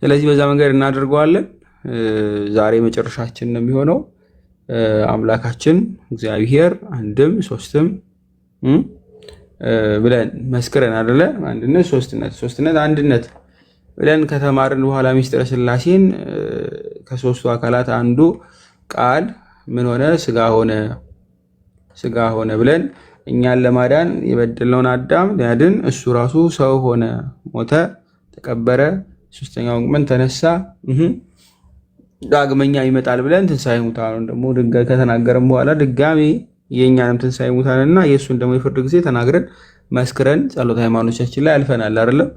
ስለዚህ በዛ መንገድ እናደርገዋለን። ዛሬ መጨረሻችን ነው የሚሆነው። አምላካችን እግዚአብሔር አንድም ሶስትም ብለን መስክረን አይደለ? አንድነት ሶስትነት አንድነት ብለን ከተማርን በኋላ ሚስጥረ ሥላሴን ከሶስቱ አካላት አንዱ ቃል ምን ሆነ? ስጋ ሆነ ብለን እኛን ለማዳን የበደልነውን አዳም ሊያድን እሱ ራሱ ሰው ሆነ፣ ሞተ፣ ተቀበረ፣ ሶስተኛው ቀን ተነሳ፣ ዳግመኛ ይመጣል ብለን ትንሣኤ ሙታንን ደግሞ ከተናገረን በኋላ ድጋሜ የእኛንም ትንሣኤ ሙታንና የእሱን ደግሞ የፍርድ ጊዜ ተናግረን መስክረን ጸሎት ሃይማኖቻችን ላይ አልፈናል አይደለም?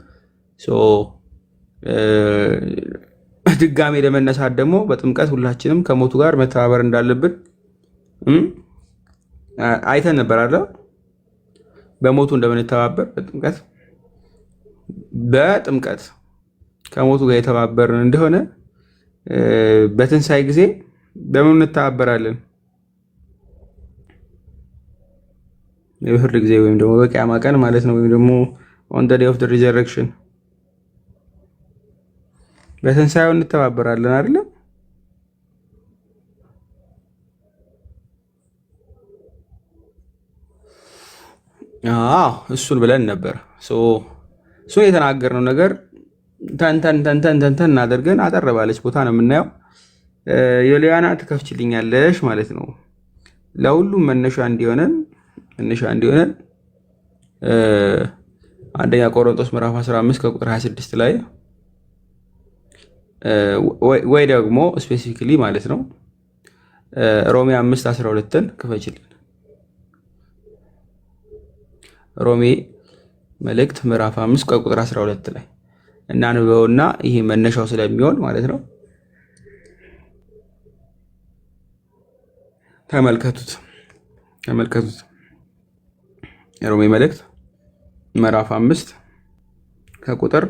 ድጋሜ ለመነሳት ደግሞ በጥምቀት ሁላችንም ከሞቱ ጋር መተባበር እንዳለብን አይተን ነበር አይደል? በሞቱ እንደምንተባበር በጥምቀት ከሞቱ ጋር የተባበርን እንደሆነ በትንሣኤ ጊዜ በምን እንተባበራለን? የፍርድ ጊዜ ወይም ደግሞ በቂያማ ቀን ማለት ነው። ወይም ደግሞ on the day of the resurrection በትንሣኤው እንተባበራለን አይደል? እሱን ብለን ነበር። እሱን የተናገርነው ነገር ተንተን እናደርገን አጠር ባለች ቦታ ነው የምናየው። ዮልያና ትከፍችልኛለሽ ማለት ነው። ለሁሉም መነሻ እንዲሆነን አንደኛ ቆሮንቶስ ምዕራፍ 15 ከቁጥር 26 ላይ ወይ ደግሞ ስፔሲፊካሊ ማለት ነው ሮሜ 5:12ን ክፈችልን። ሮሜ መልእክት ምዕራፍ 5 ከቁጥር 12 ላይ እናንብበውና ይሄ መነሻው ስለሚሆን ማለት ነው ተመልከቱት። የሮሜ መልእክት ምዕራፍ 5 ከቁጥር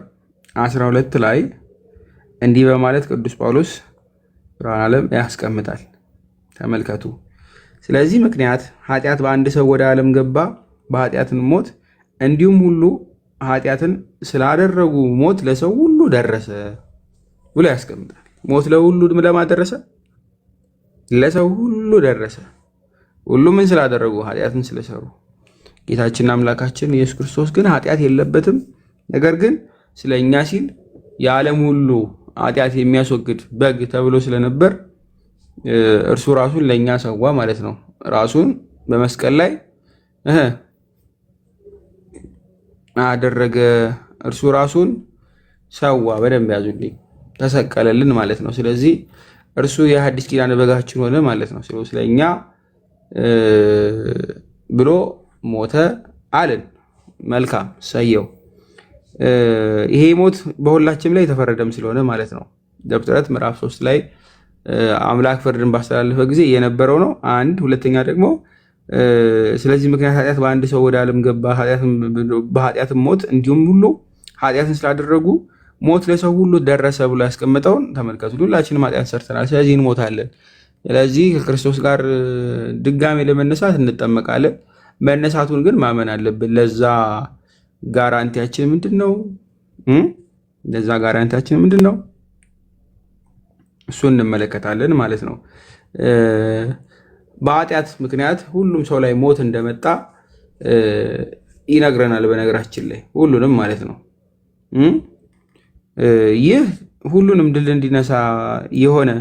12 ላይ እንዲህ በማለት ቅዱስ ጳውሎስ ብርሃነ ዓለም ያስቀምጣል። ተመልከቱ። ስለዚህ ምክንያት ኃጢአት በአንድ ሰው ወደ ዓለም ገባ፣ በኃጢአትን ሞት፣ እንዲሁም ሁሉ ኃጢአትን ስላደረጉ ሞት ለሰው ሁሉ ደረሰ ብሎ ያስቀምጣል። ሞት ለሁሉ ለማደረሰ ለሰው ሁሉ ደረሰ። ሁሉ ምን ስላደረጉ? ኃጢአትን ስለሰሩ። ጌታችንና አምላካችን ኢየሱስ ክርስቶስ ግን ኃጢአት የለበትም። ነገር ግን ስለኛ ሲል የዓለም ሁሉ ኃጢአት የሚያስወግድ በግ ተብሎ ስለነበር እርሱ ራሱን ለኛ ሰዋ ማለት ነው። ራሱን በመስቀል ላይ አደረገ። እርሱ ራሱን ሰዋ። በደንብ ያዙልኝ። ተሰቀለልን ማለት ነው። ስለዚህ እርሱ የሐዲስ ኪዳን በጋችን ሆነ ማለት ነው። ስለኛ ብሎ ሞተ አለን። መልካም ሰየው። ይሄ ሞት በሁላችንም ላይ የተፈረደም ስለሆነ ማለት ነው። ዘፍጥረት ምዕራፍ 3 ላይ አምላክ ፍርድን ባስተላለፈ ጊዜ የነበረው ነው። አንድ ሁለተኛ ደግሞ ስለዚህ ምክንያት ኃጢአት በአንድ ሰው ወደ ዓለም ገባ፣ በኃጢአትም ሞት፣ እንዲሁም ሁሉ ኃጢአትን ስላደረጉ ሞት ለሰው ሁሉ ደረሰ ብሎ ያስቀመጠውን ተመልከቱ። ሁላችንም ኃጢአት ሰርተናል፣ ስለዚህ እንሞታለን። ስለዚህ ከክርስቶስ ጋር ድጋሜ ለመነሳት እንጠመቃለን። መነሳቱን ግን ማመን አለብን። ለዛ ጋራንቲያችን ምንድን ነው? እሱን እንመለከታለን ማለት ነው። በኃጢአት ምክንያት ሁሉም ሰው ላይ ሞት እንደመጣ ይነግረናል። በነገራችን ላይ ሁሉንም ማለት ነው። ይህ ሁሉንም ድል እንዲነሳ የሆነ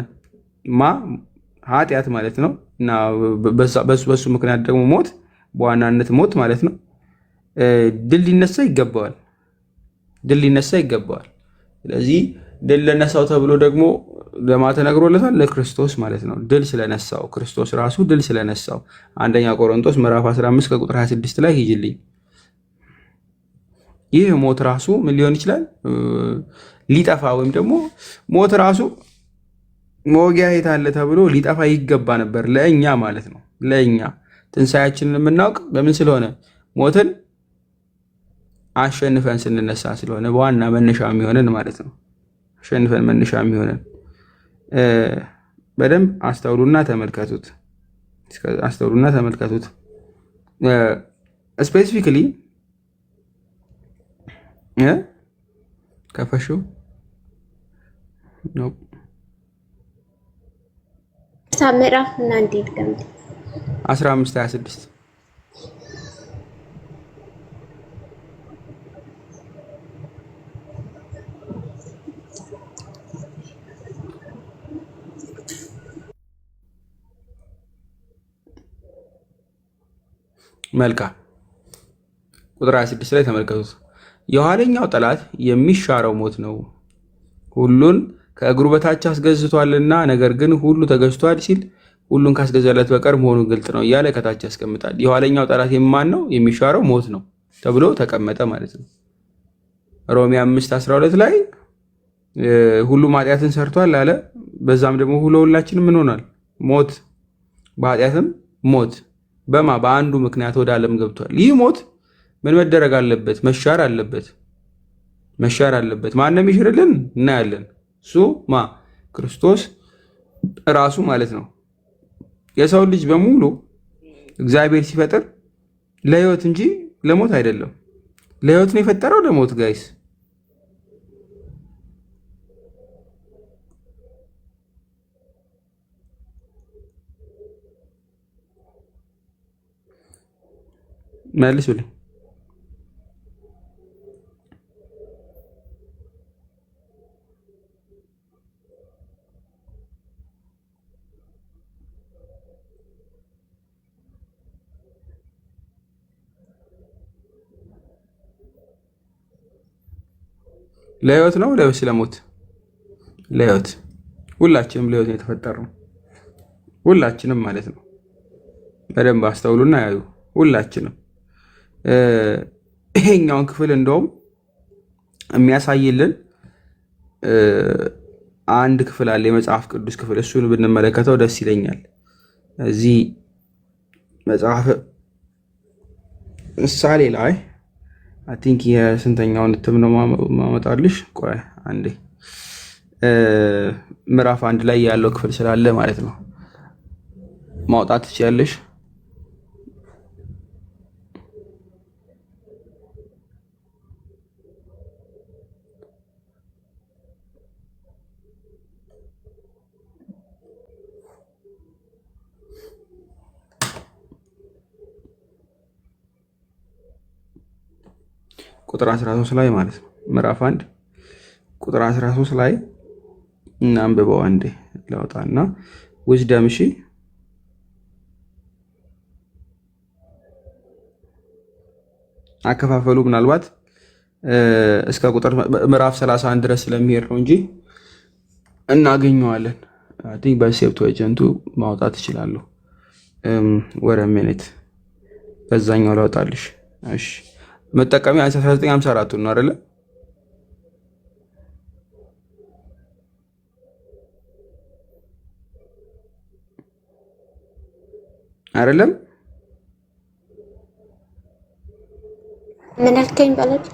ኃጢአት ማለት ነው እና በሱ ምክንያት ደግሞ ሞት፣ በዋናነት ሞት ማለት ነው ድል ሊነሳ ይገባዋል። ስለዚህ ድል ለነሳው ተብሎ ደግሞ ለማ ተነግሮለታል? ለክርስቶስ ማለት ነው። ድል ስለነሳው ክርስቶስ ራሱ ድል ስለነሳው አንደኛ ቆሮንቶስ ምዕራፍ 15 ከቁጥር 26 ላይ ሂጅልኝ። ይህ ሞት ራሱ ምን ሊሆን ይችላል? ሊጠፋ ወይም ደግሞ ሞት ራሱ መወጊያ የት አለ ተብሎ ሊጠፋ ይገባ ነበር፣ ለእኛ ማለት ነው። ለእኛ ትንሣኤያችንን የምናውቅ በምን ስለሆነ? ሞትን አሸንፈን ስንነሳ ስለሆነ በዋና መነሻ የሚሆነን ማለት ነው። አሸንፈን መነሻ የሚሆነን በደንብ አስተውሉና ተመልከቱት። ስፔሲፊካሊ ከፈሹ ነው። ምዕራፍ እና እንዴት ገምት 15 26 መልካም ቁጥር 26 ላይ ተመልከቱት። የኋለኛው ጠላት የሚሻረው ሞት ነው፣ ሁሉን ከእግሩ በታች አስገዝቷልና፣ ነገር ግን ሁሉ ተገዝቷል ሲል ሁሉን ካስገዛለት በቀር መሆኑ ግልጥ ነው እያለ ከታች ያስቀምጣል። የኋለኛው ጠላት የማን ነው? የሚሻረው ሞት ነው ተብሎ ተቀመጠ ማለት ነው። ሮሜ 5:12 ላይ ሁሉም ኃጢአትን ሰርቷል አለ። በዛም ደግሞ ሁላችንም ምን ሆኗል? ሞት፣ በኃጢአትም ሞት በአንዱ ምክንያት ወደ ዓለም ገብቷል። ይህ ሞት ምን መደረግ አለበት? መሻር አለበት። መሻር አለበት። ማንም ይሽርልን እናያለን። እሱ ክርስቶስ ራሱ ማለት ነው። የሰው ልጅ በሙሉ እግዚአብሔር ሲፈጥር ለህይወት እንጂ ለሞት አይደለም። ለህይወት ነው የፈጠረው፣ ለሞት ጋይስ መልሱልኝ። ለህይወት ነው ለወይስ ለሞት? ለህይወት። ሁላችንም ለህይወት ነው የተፈጠርነው። ሁላችንም ማለት ነው። በደንብ አስተውሉና ያዩ። ሁላችንም ይሄኛውን ክፍል እንደውም የሚያሳይልን አንድ ክፍል አለ፣ የመጽሐፍ ቅዱስ ክፍል። እሱን ብንመለከተው ደስ ይለኛል። እዚህ መጽሐፍ ምሳሌ ላይ አይ ቲንክ የስንተኛውን እትም ነው ማመጣልሽ? ቆይ አንዴ ምዕራፍ 1 ላይ ያለው ክፍል ስላለ ማለት ነው ማውጣት ትችያለሽ። ቁጥር 13 ላይ ማለት ነው። ምዕራፍ 1 ቁጥር 13 ላይ እናንብበው አንዴ ላውጣና ዊዝደም። እሺ አከፋፈሉ ምናልባት እስከ ቁጥር ምዕራፍ 31 ድረስ ስለሚሄድ ነው እንጂ እናገኘዋለን። አይ ቲንክ በሴፕቱዌጀንቱ ማውጣት እችላለሁ። ወረ ሚኒት በዛኛው ላውጣልሽ። እሺ መጠቀሚያ 1954 ነው አይደለ? አይደለም? ምን አልከኝ? ባለች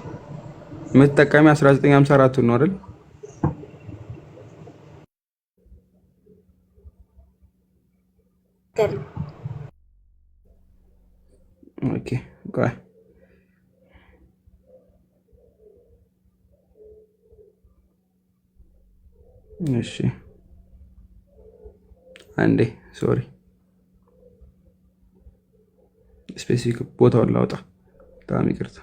መጠቀሚያ 1954 ነው አይደል? ኦኬ ቆይ እሺ አንዴ ሶሪ ስፔሲፊክ ቦታውን ላውጣ። በጣም ይቅርታ።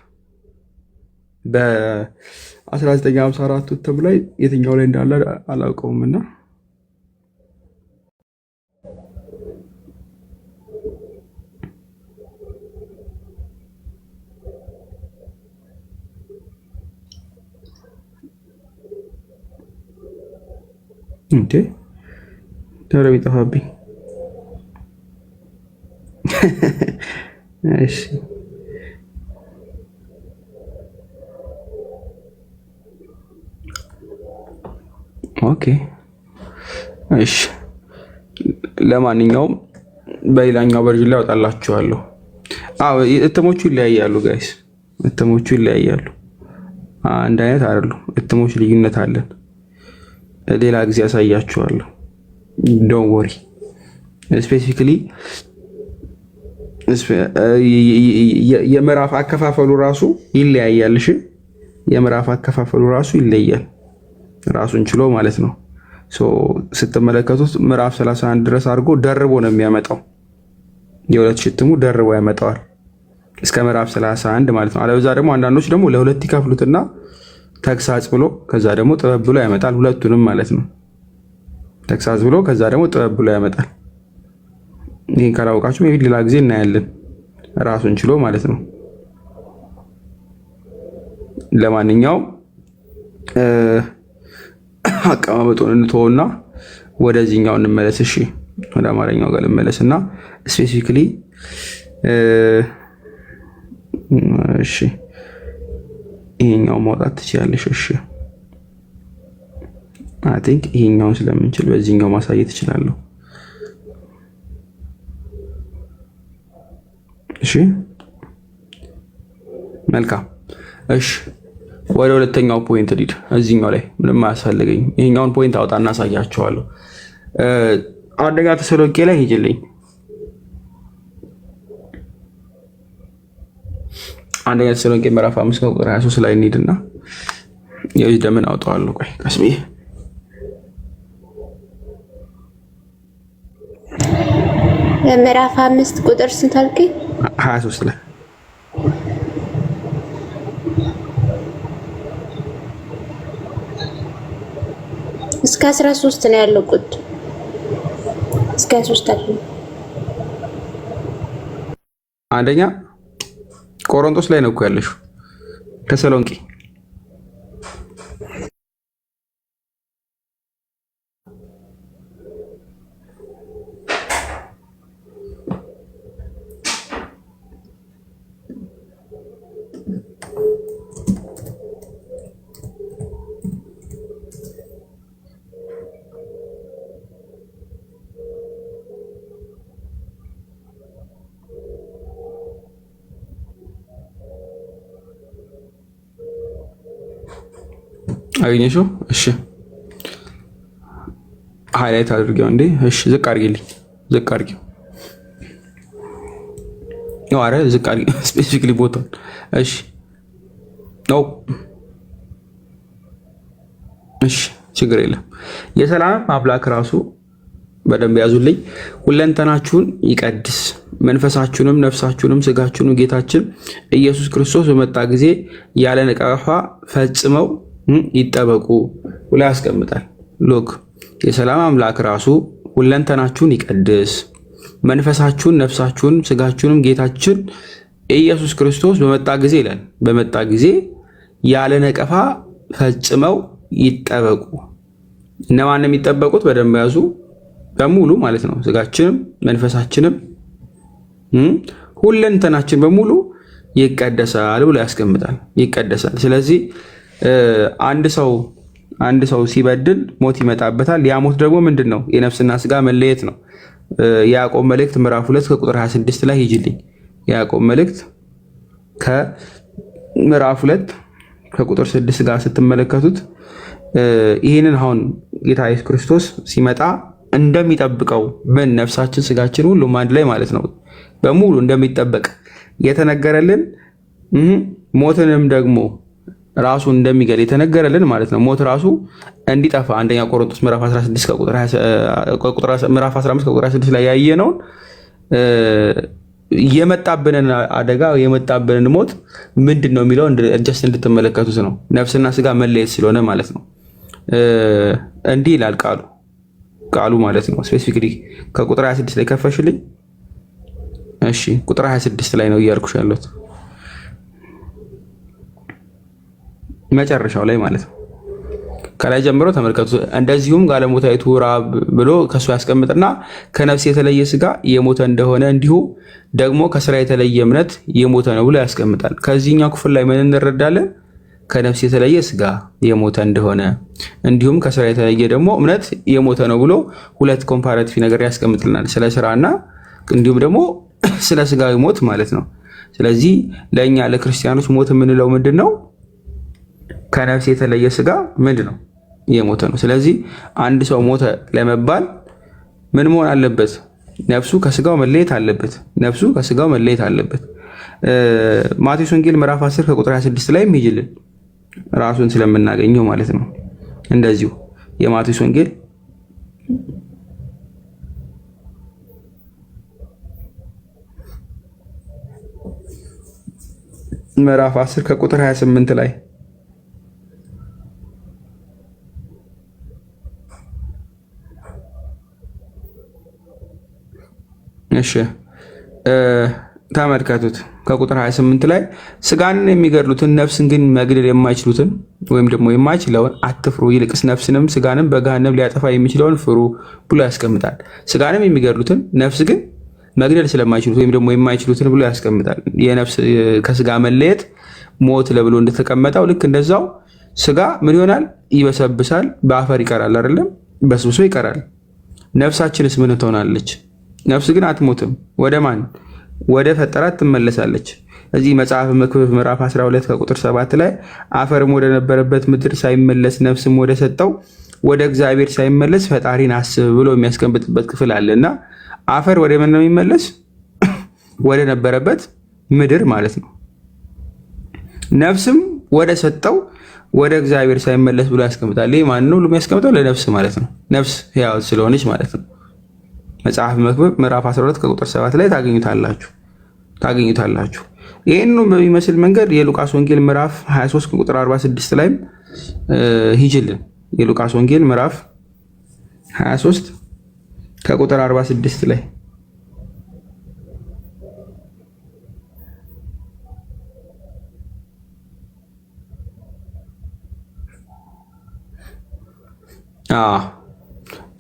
በ1954 እትም ላይ የትኛው ላይ እንዳለ አላውቀውም እና እንዴ ተረብ ይጠፋብኝ። እሺ ኦኬ እሺ። ለማንኛውም በሌላኛው ቨርዥን ላይ አወጣላችኋለሁ። እትሞቹ ይለያያሉ ጋይስ፣ እትሞቹ ይለያያሉ። አንድ አይነት አይደሉም። እትሞች ልዩነት አለን። ሌላ ጊዜ ያሳያችኋለሁ። ዶንት ወሪ። ስፔሲፊካሊ የምዕራፍ አከፋፈሉ ራሱ ይለያያል። እሺ የምዕራፍ አከፋፈሉ ራሱ ይለያል፣ ራሱን ችሎ ማለት ነው። ስትመለከቱት ምዕራፍ 31 ድረስ አድርጎ ደርቦ ነው የሚያመጣው። የሁለት ሽትሙ ደርቦ ያመጣዋል እስከ ምዕራፍ 31 ማለት ነው። አለበዛ ደግሞ አንዳንዶች ደግሞ ለሁለት ይከፍሉትና ተግሳጽ ብሎ ከዛ ደግሞ ጥበብ ብሎ ያመጣል። ሁለቱንም ማለት ነው። ተግሳጽ ብሎ ከዛ ደግሞ ጥበብ ብሎ ያመጣል። ይህን ካላወቃችሁ ሜቢ ሌላ ጊዜ እናያለን ራሱን ችሎ ማለት ነው። ለማንኛውም አቀማመጡን እንተውና ወደዚህኛው እንመለስ። እሺ ወደ አማርኛው ጋር እንመለስና ስፔሲፊክሊ እሺ ይሄኛው ማውጣት ትችላለሽ። እሺ አይ ቲንክ ይሄኛውን ስለምንችል በዚህኛው ማሳየት እችላለሁ። እሺ መልካም። እሺ ወደ ሁለተኛው ፖይንት ሊድ እዚህኛው ላይ ምንም አያስፈልገኝ። ይሄኛውን ፖይንት አውጣና አሳያችኋለሁ። አንደኛ ተሰሎንቄ ላይ ሂጅልኝ። አንደኛ ተሰሎንቄ ምዕራፍ 5 ቁጥር 23 ላይ እንሂድና የዊዝደምን አውጣዋለሁ። ቆይ ቀስ ብዬ ምዕራፍ 5 ቁጥር ስንት አልከኝ? 23 ላይ እስከ 13 ነው ያለው ቁጥር እስከ 3 አለ። አንደኛ ቆሮንቶስ ላይ ነው እኮ ያለሽው ተሰሎንቄ አገኘሽው? እሺ ሃይላይት አድርጌው እንዴ። እሺ ዝቅ አድርጊልኝ፣ ዝቅ አድርጊው። ነው አረ ዝቅ አድርጊ ስፔሲፊክሊ ቦታውን። እሺ ነው እሺ ችግር የለም። የሰላም አምላክ ራሱ በደንብ ያዙልኝ። ሁለንተናችሁን ይቀድስ፣ መንፈሳችሁንም ነፍሳችሁንም ስጋችሁንም ጌታችን ኢየሱስ ክርስቶስ በመጣ ጊዜ ያለ ነቀፋ ፈጽመው ይጠበቁ ብሎ ያስቀምጣል። ሎክ የሰላም አምላክ ራሱ ሁለንተናችሁን ይቀድስ፣ መንፈሳችሁን ነፍሳችሁን ስጋችሁንም ጌታችን ኢየሱስ ክርስቶስ በመጣ ጊዜ ይላል። በመጣ ጊዜ ያለ ነቀፋ ፈጽመው ይጠበቁ። እነማን የሚጠበቁት? በደንብ ያዙ። በሙሉ ማለት ነው። ስጋችንም መንፈሳችንም ሁለንተናችን በሙሉ ይቀደሳል ብሎ ያስቀምጣል። ይቀደሳል። ስለዚህ አንድ ሰው ሲበድል ሞት ይመጣበታል። ያ ሞት ደግሞ ምንድን ነው? የነፍስና ስጋ መለየት ነው። የያዕቆብ መልእክት ምዕራፍ 2 ከቁጥር 26 ላይ ሂጅልኝ። የያዕቆብ መልእክት ከምዕራፍ 2 ከቁጥር 6 ጋር ስትመለከቱት ይህንን አሁን ጌታ ኢየሱስ ክርስቶስ ሲመጣ እንደሚጠብቀው ምን ነፍሳችን ስጋችን ሁሉም አንድ ላይ ማለት ነው በሙሉ እንደሚጠበቅ የተነገረልን ሞትንም ደግሞ ራሱ እንደሚገል የተነገረልን ማለት ነው። ሞት ራሱ እንዲጠፋ አንደኛ ቆሮንቶስ ምዕራፍ 15 ከቁጥር 26 ላይ ያየነውን የመጣብንን አደጋ የመጣብንን ሞት ምንድን ነው የሚለው ጀስት እንድትመለከቱት ነው። ነፍስና ስጋ መለየት ስለሆነ ማለት ነው። እንዲህ ይላል ቃሉ ማለት ነው። ስፔሲፊክሊ ከቁጥር 26 ላይ ከፈሽልኝ። እሺ ቁጥር 26 ላይ ነው እያልኩሽ ያለሁት መጨረሻው ላይ ማለት ነው። ከላይ ጀምሮ ተመልከቱ። እንደዚሁም ጋለሞታይቱ ራብ ብሎ ከሱ ያስቀምጥና ከነፍስ የተለየ ስጋ የሞተ እንደሆነ እንዲሁ ደግሞ ከስራ የተለየ እምነት የሞተ ነው ብሎ ያስቀምጣል። ከዚህኛው ክፍል ላይ ምን እንረዳለን? ከነፍስ የተለየ ስጋ የሞተ እንደሆነ እንዲሁም ከስራ የተለየ ደግሞ እምነት የሞተ ነው ብሎ ሁለት ኮምፓራቲቭ ነገር ያስቀምጥልናል። ስለ ስራና እንዲሁም ደግሞ ስለ ስጋዊ ሞት ማለት ነው። ስለዚህ ለእኛ ለክርስቲያኖች ሞት የምንለው ምንድን ነው? ከነፍስ የተለየ ስጋ ምንድን ነው? የሞተ ነው። ስለዚህ አንድ ሰው ሞተ ለመባል ምን መሆን አለበት? ነፍሱ ከስጋው መለየት አለበት። ነፍሱ ከስጋው መለየት አለበት። ማቴዎስ ወንጌል ምዕራፍ 10 ከቁጥር 26 ላይ ይጅልን ራሱን ስለምናገኘው ማለት ነው። እንደዚሁ የማቴዎስ ወንጌል ምዕራፍ 10 ከቁጥር 28 ላይ እሺ ተመልከቱት። ከቁጥር 28 ላይ ስጋንን የሚገድሉትን ነፍስን ግን መግደል የማይችሉትን ወይም ደግሞ የማይችለውን አትፍሩ፣ ይልቅስ ነፍስንም ስጋንም በገሃነም ሊያጠፋ የሚችለውን ፍሩ ብሎ ያስቀምጣል። ስጋንም የሚገድሉትን ነፍስ ግን መግደል ስለማይችሉት ወይም ደግሞ የማይችሉትን ብሎ ያስቀምጣል። የነፍስ ከስጋ መለየት ሞት ለብሎ እንደተቀመጠው ልክ እንደዛው ስጋ ምን ይሆናል? ይበሰብሳል፣ በአፈር ይቀራል፣ አይደለም በስብሶ ይቀራል። ነፍሳችንስ ምን ትሆናለች? ነፍስ ግን አትሞትም። ወደ ማን? ወደ ፈጠራት ትመለሳለች። እዚህ መጽሐፍ መክብብ ምዕራፍ 12 ከቁጥር 7 ላይ አፈርም ወደ ነበረበት ምድር ሳይመለስ ነፍስም ወደ ሰጠው ወደ እግዚአብሔር ሳይመለስ ፈጣሪን አስብ ብሎ የሚያስቀምጥበት ክፍል አለ እና አፈር ወደ ምን ነው የሚመለስ? ወደ ነበረበት ምድር ማለት ነው። ነፍስም ወደ ሰጠው ወደ እግዚአብሔር ሳይመለስ ብሎ ያስቀምጣል። ይህ ማን ነው የሚያስቀምጠው? ለነፍስ ማለት ነው። ነፍስ ሕያው ስለሆነች ማለት ነው። መጽሐፍ መክብብ ምዕራፍ 12 ከቁጥር 7 ላይ ታገኙታላችሁ። ይህን በሚመስል መንገድ የሉቃስ ወንጌል ምዕራፍ 23 ከቁጥር 46 ላይም ሂጅልን። የሉቃስ ወንጌል ምዕራፍ 23 ከቁጥር 46 ላይ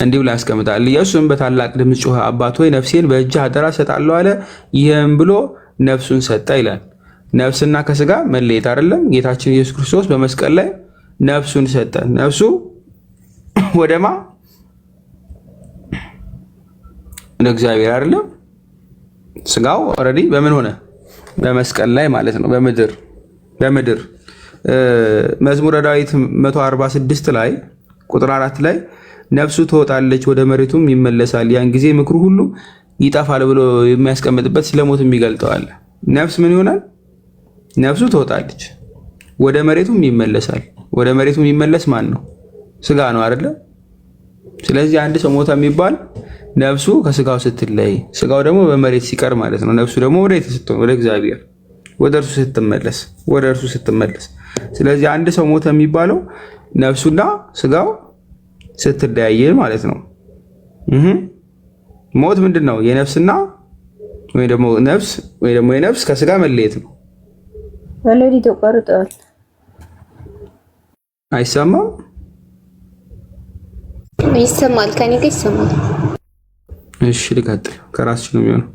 እንዲሁ ላይ ያስቀምጣል። ኢየሱስም በታላቅ ድምፅ ጮኸ፣ አባት ሆይ ነፍሴን በእጅህ አደራ ሰጣለሁ አለ። ይህም ብሎ ነፍሱን ሰጠ ይላል። ነፍስና ከስጋ መለየት አይደለም። ጌታችን ኢየሱስ ክርስቶስ በመስቀል ላይ ነፍሱን ሰጠ። ነፍሱ ወደማ ወደ እግዚአብሔር አይደለም። ስጋው ኦልሬዲ በምን ሆነ? በመስቀል ላይ ማለት ነው። በምድር መዝሙረ ዳዊት 146 ላይ ቁጥር 4 ላይ ነፍሱ ትወጣለች ወደ መሬቱም ይመለሳል፣ ያን ጊዜ ምክሩ ሁሉ ይጠፋል ብሎ የሚያስቀምጥበት ስለሞት የሚገልጠዋል። ነፍስ ምን ይሆናል? ነፍሱ ትወጣለች ወደ መሬቱም ይመለሳል። ወደ መሬቱ የሚመለስ ማን ነው? ስጋ ነው አይደለ? ስለዚህ አንድ ሰው ሞተ የሚባል ነፍሱ ከስጋው ስትለይ፣ ስጋው ደግሞ በመሬት ሲቀር ማለት ነው። ነፍሱ ደግሞ ወደ እግዚአብሔር ወደ እርሱ ስትመለስ። ስለዚህ አንድ ሰው ሞተ የሚባለው ነፍሱና ስጋው ስትለያየ ማለት ነው። ሞት ምንድን ነው? የነፍስና ወይ ደግሞ የነፍስ ከስጋ መለየት ነው። ወለዲ ተቆርጧል። አይሰማም? ይሰማል። ከኔ ጋር ይሰማል። እሺ ልቀጥል። ከራስሽ ነው የሚሆነው።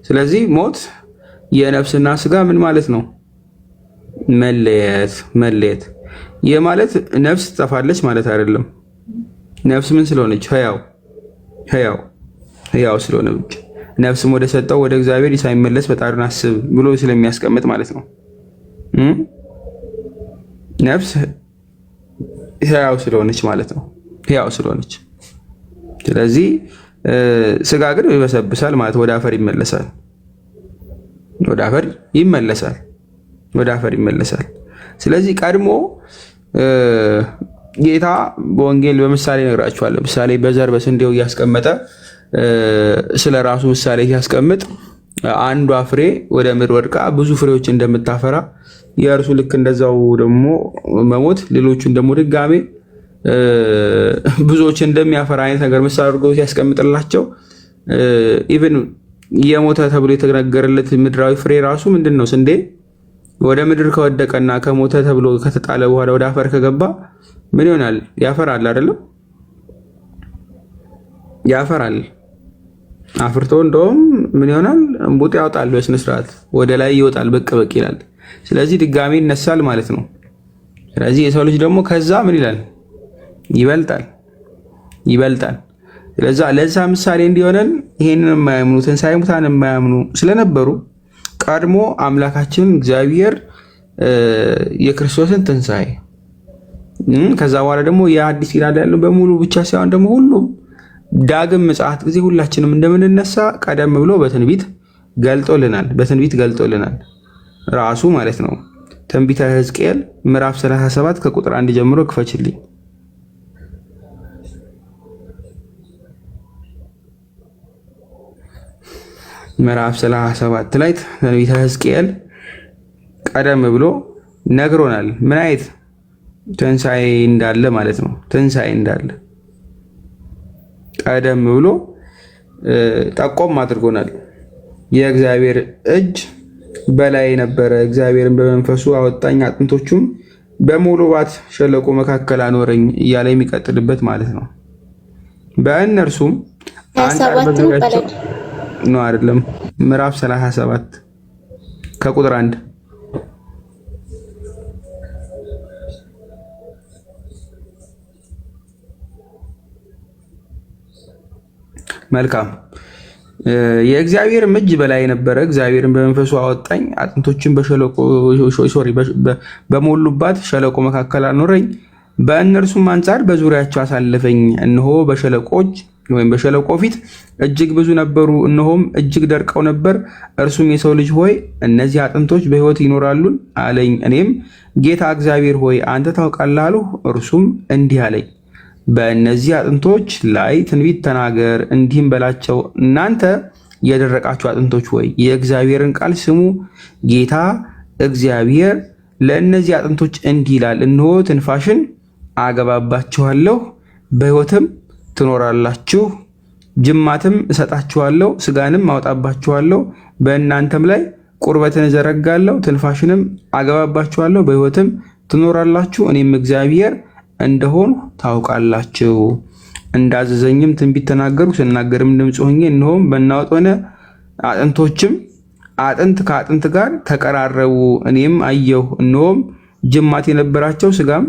ስለዚህ ሞት የነፍስና ስጋ ምን ማለት ነው? መለየት። ይህ ማለት ነፍስ ትጠፋለች ማለት አይደለም። ነፍስ ምን ስለሆነች? ሕያው ስለሆነ ብቻ ነፍስም ወደ ሰጠው ወደ እግዚአብሔር ሳይመለስ ፈጣሪን አስብ ብሎ ስለሚያስቀምጥ ማለት ነው። ነፍስ ሕያው ስለሆነች ማለት ነው። ሕያው ስለሆነች። ስለዚህ ስጋ ግን ይበሰብሳል ማለት ወደ አፈር ይመለሳል። ስለዚህ ቀድሞ ጌታ በወንጌል በምሳሌ ነግራችኋል። ለምሳሌ በዘር በስንዴው እያስቀመጠ ስለ ራሱ ምሳሌ ሲያስቀምጥ አንዷ ፍሬ ወደ ምድር ወድቃ ብዙ ፍሬዎች እንደምታፈራ የእርሱ ልክ እንደዛው ደግሞ መሞት ሌሎቹን ደግሞ ድጋሜ ብዙዎች እንደሚያፈራ አይነት ነገር ምሳሌ አድርጎ ሲያስቀምጥላቸው ኢቭን የሞተ ተብሎ የተነገረለት ምድራዊ ፍሬ ራሱ ምንድን ነው? ስንዴ ወደ ምድር ከወደቀና ከሞተ ተብሎ ከተጣለ በኋላ ወደ አፈር ከገባ ምን ይሆናል? ያፈራል አይደለም? ያፈራል። አፍርቶ እንደውም ምን ይሆናል? እንቡጥ ያወጣል፣ በስነ ስርዓት ወደ ላይ ይወጣል፣ ብቅ ብቅ ይላል። ስለዚህ ድጋሚ ይነሳል ማለት ነው። ስለዚህ የሰው ልጅ ደግሞ ከዛ ምን ይላል? ይበልጣል። ለዛ ምሳሌ እንዲሆነን ይሄንን የማያምኑ ትንሣኤ ሙታን የማያምኑ ስለነበሩ ቀድሞ አምላካችን እግዚአብሔር የክርስቶስን ትንሣኤ ከዛ በኋላ ደግሞ የአዲስ ኪዳን ያለው በሙሉ ብቻ ሳይሆን ደግሞ ሁሉም ዳግም ምጽአት ጊዜ ሁላችንም እንደምንነሳ ቀደም ብሎ በትንቢት ገልጦልናል ራሱ ማለት ነው። ትንቢተ ሕዝቅኤል ምዕራፍ 37 ከቁጥር 1 ጀምሮ ክፈችልኝ። ምዕራፍ 37 ላይ ትንቢተ ሕዝቅኤል ቀደም ብሎ ነግሮናል። ምን አይነት ትንሣኤ እንዳለ ማለት ነው። ትንሣኤ እንዳለ ቀደም ብሎ ጠቆም አድርጎናል። የእግዚአብሔር እጅ በላይ ነበረ፣ እግዚአብሔርን በመንፈሱ አወጣኝ፣ አጥንቶቹም በሞሎባት ሸለቆ መካከል አኖረኝ እያለ የሚቀጥልበት ማለት ነው። በእነርሱም አንጻር በዙሪያቸው ነው አይደለም። ምዕራፍ 37 ከቁጥር 1 መልካም። የእግዚአብሔርም እጅ በላይ ነበረ፣ እግዚአብሔርን በመንፈሱ አወጣኝ፣ አጥንቶችን በሞሉባት ሸለቆ መካከል አኖረኝ። በእነርሱም አንጻር በዙሪያቸው አሳለፈኝ። እነሆ በሸለቆች ወይም በሸለቆ ፊት እጅግ ብዙ ነበሩ፣ እነሆም እጅግ ደርቀው ነበር። እርሱም የሰው ልጅ ሆይ እነዚህ አጥንቶች በሕይወት ይኖራሉን አለኝ። እኔም ጌታ እግዚአብሔር ሆይ አንተ ታውቃለህ አልሁ። እርሱም እንዲህ አለኝ፣ በእነዚህ አጥንቶች ላይ ትንቢት ተናገር፣ እንዲህም በላቸው፣ እናንተ የደረቃችሁ አጥንቶች ሆይ የእግዚአብሔርን ቃል ስሙ። ጌታ እግዚአብሔር ለእነዚህ አጥንቶች እንዲህ ይላል፣ እነሆ ትንፋሽን አገባባችኋለሁ፣ በሕይወትም ትኖራላችሁ፣ ጅማትም እሰጣችኋለሁ፣ ስጋንም አወጣባችኋለሁ፣ በእናንተም ላይ ቁርበትን እዘረጋለሁ፣ ትንፋሽንም አገባባችኋለሁ፣ በሕይወትም ትኖራላችሁ፣ እኔም እግዚአብሔር እንደሆኑ ታውቃላችሁ። እንዳዘዘኝም ትንቢት ተናገርኩ፣ ስናገርም ድምፅ ሆኜ፣ እነሆም በናወጥ ሆነ፣ አጥንቶችም አጥንት ከአጥንት ጋር ተቀራረቡ። እኔም አየሁ፣ እነሆም ጅማት የነበራቸው ስጋም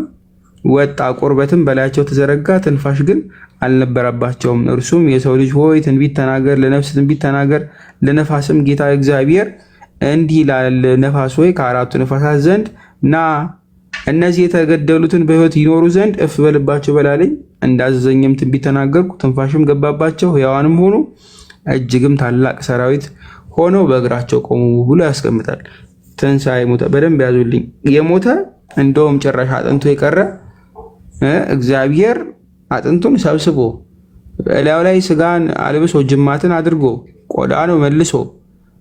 ወጣ፣ ቁርበትም በላያቸው ተዘረጋ፣ ትንፋሽ ግን አልነበረባቸውም። እርሱም የሰው ልጅ ሆይ ትንቢት ተናገር፣ ለነፍስ ትንቢት ተናገር፣ ለነፋስም ጌታ እግዚአብሔር እንዲህ ይላል፣ ነፋስ ሆይ ከአራቱ ነፋሳት ዘንድ ና፣ እነዚህ የተገደሉትን በሕይወት ይኖሩ ዘንድ እፍ በልባቸው በላለኝ። እንዳዘዘኝም ትንቢት ተናገርኩ፣ ትንፋሽም ገባባቸው፣ ሕያዋንም ሆኑ፣ እጅግም ታላቅ ሰራዊት ሆነው በእግራቸው ቆሙ ብሎ ያስቀምጣል። ትንሣኤ ሞተ። በደንብ ያዙልኝ። የሞተ እንደውም ጭራሽ አጥንቱ የቀረ እግዚአብሔር አጥንቱን ሰብስቦ እላዩ ላይ ስጋን አልብሶ ጅማትን አድርጎ ቆዳ ነው መልሶ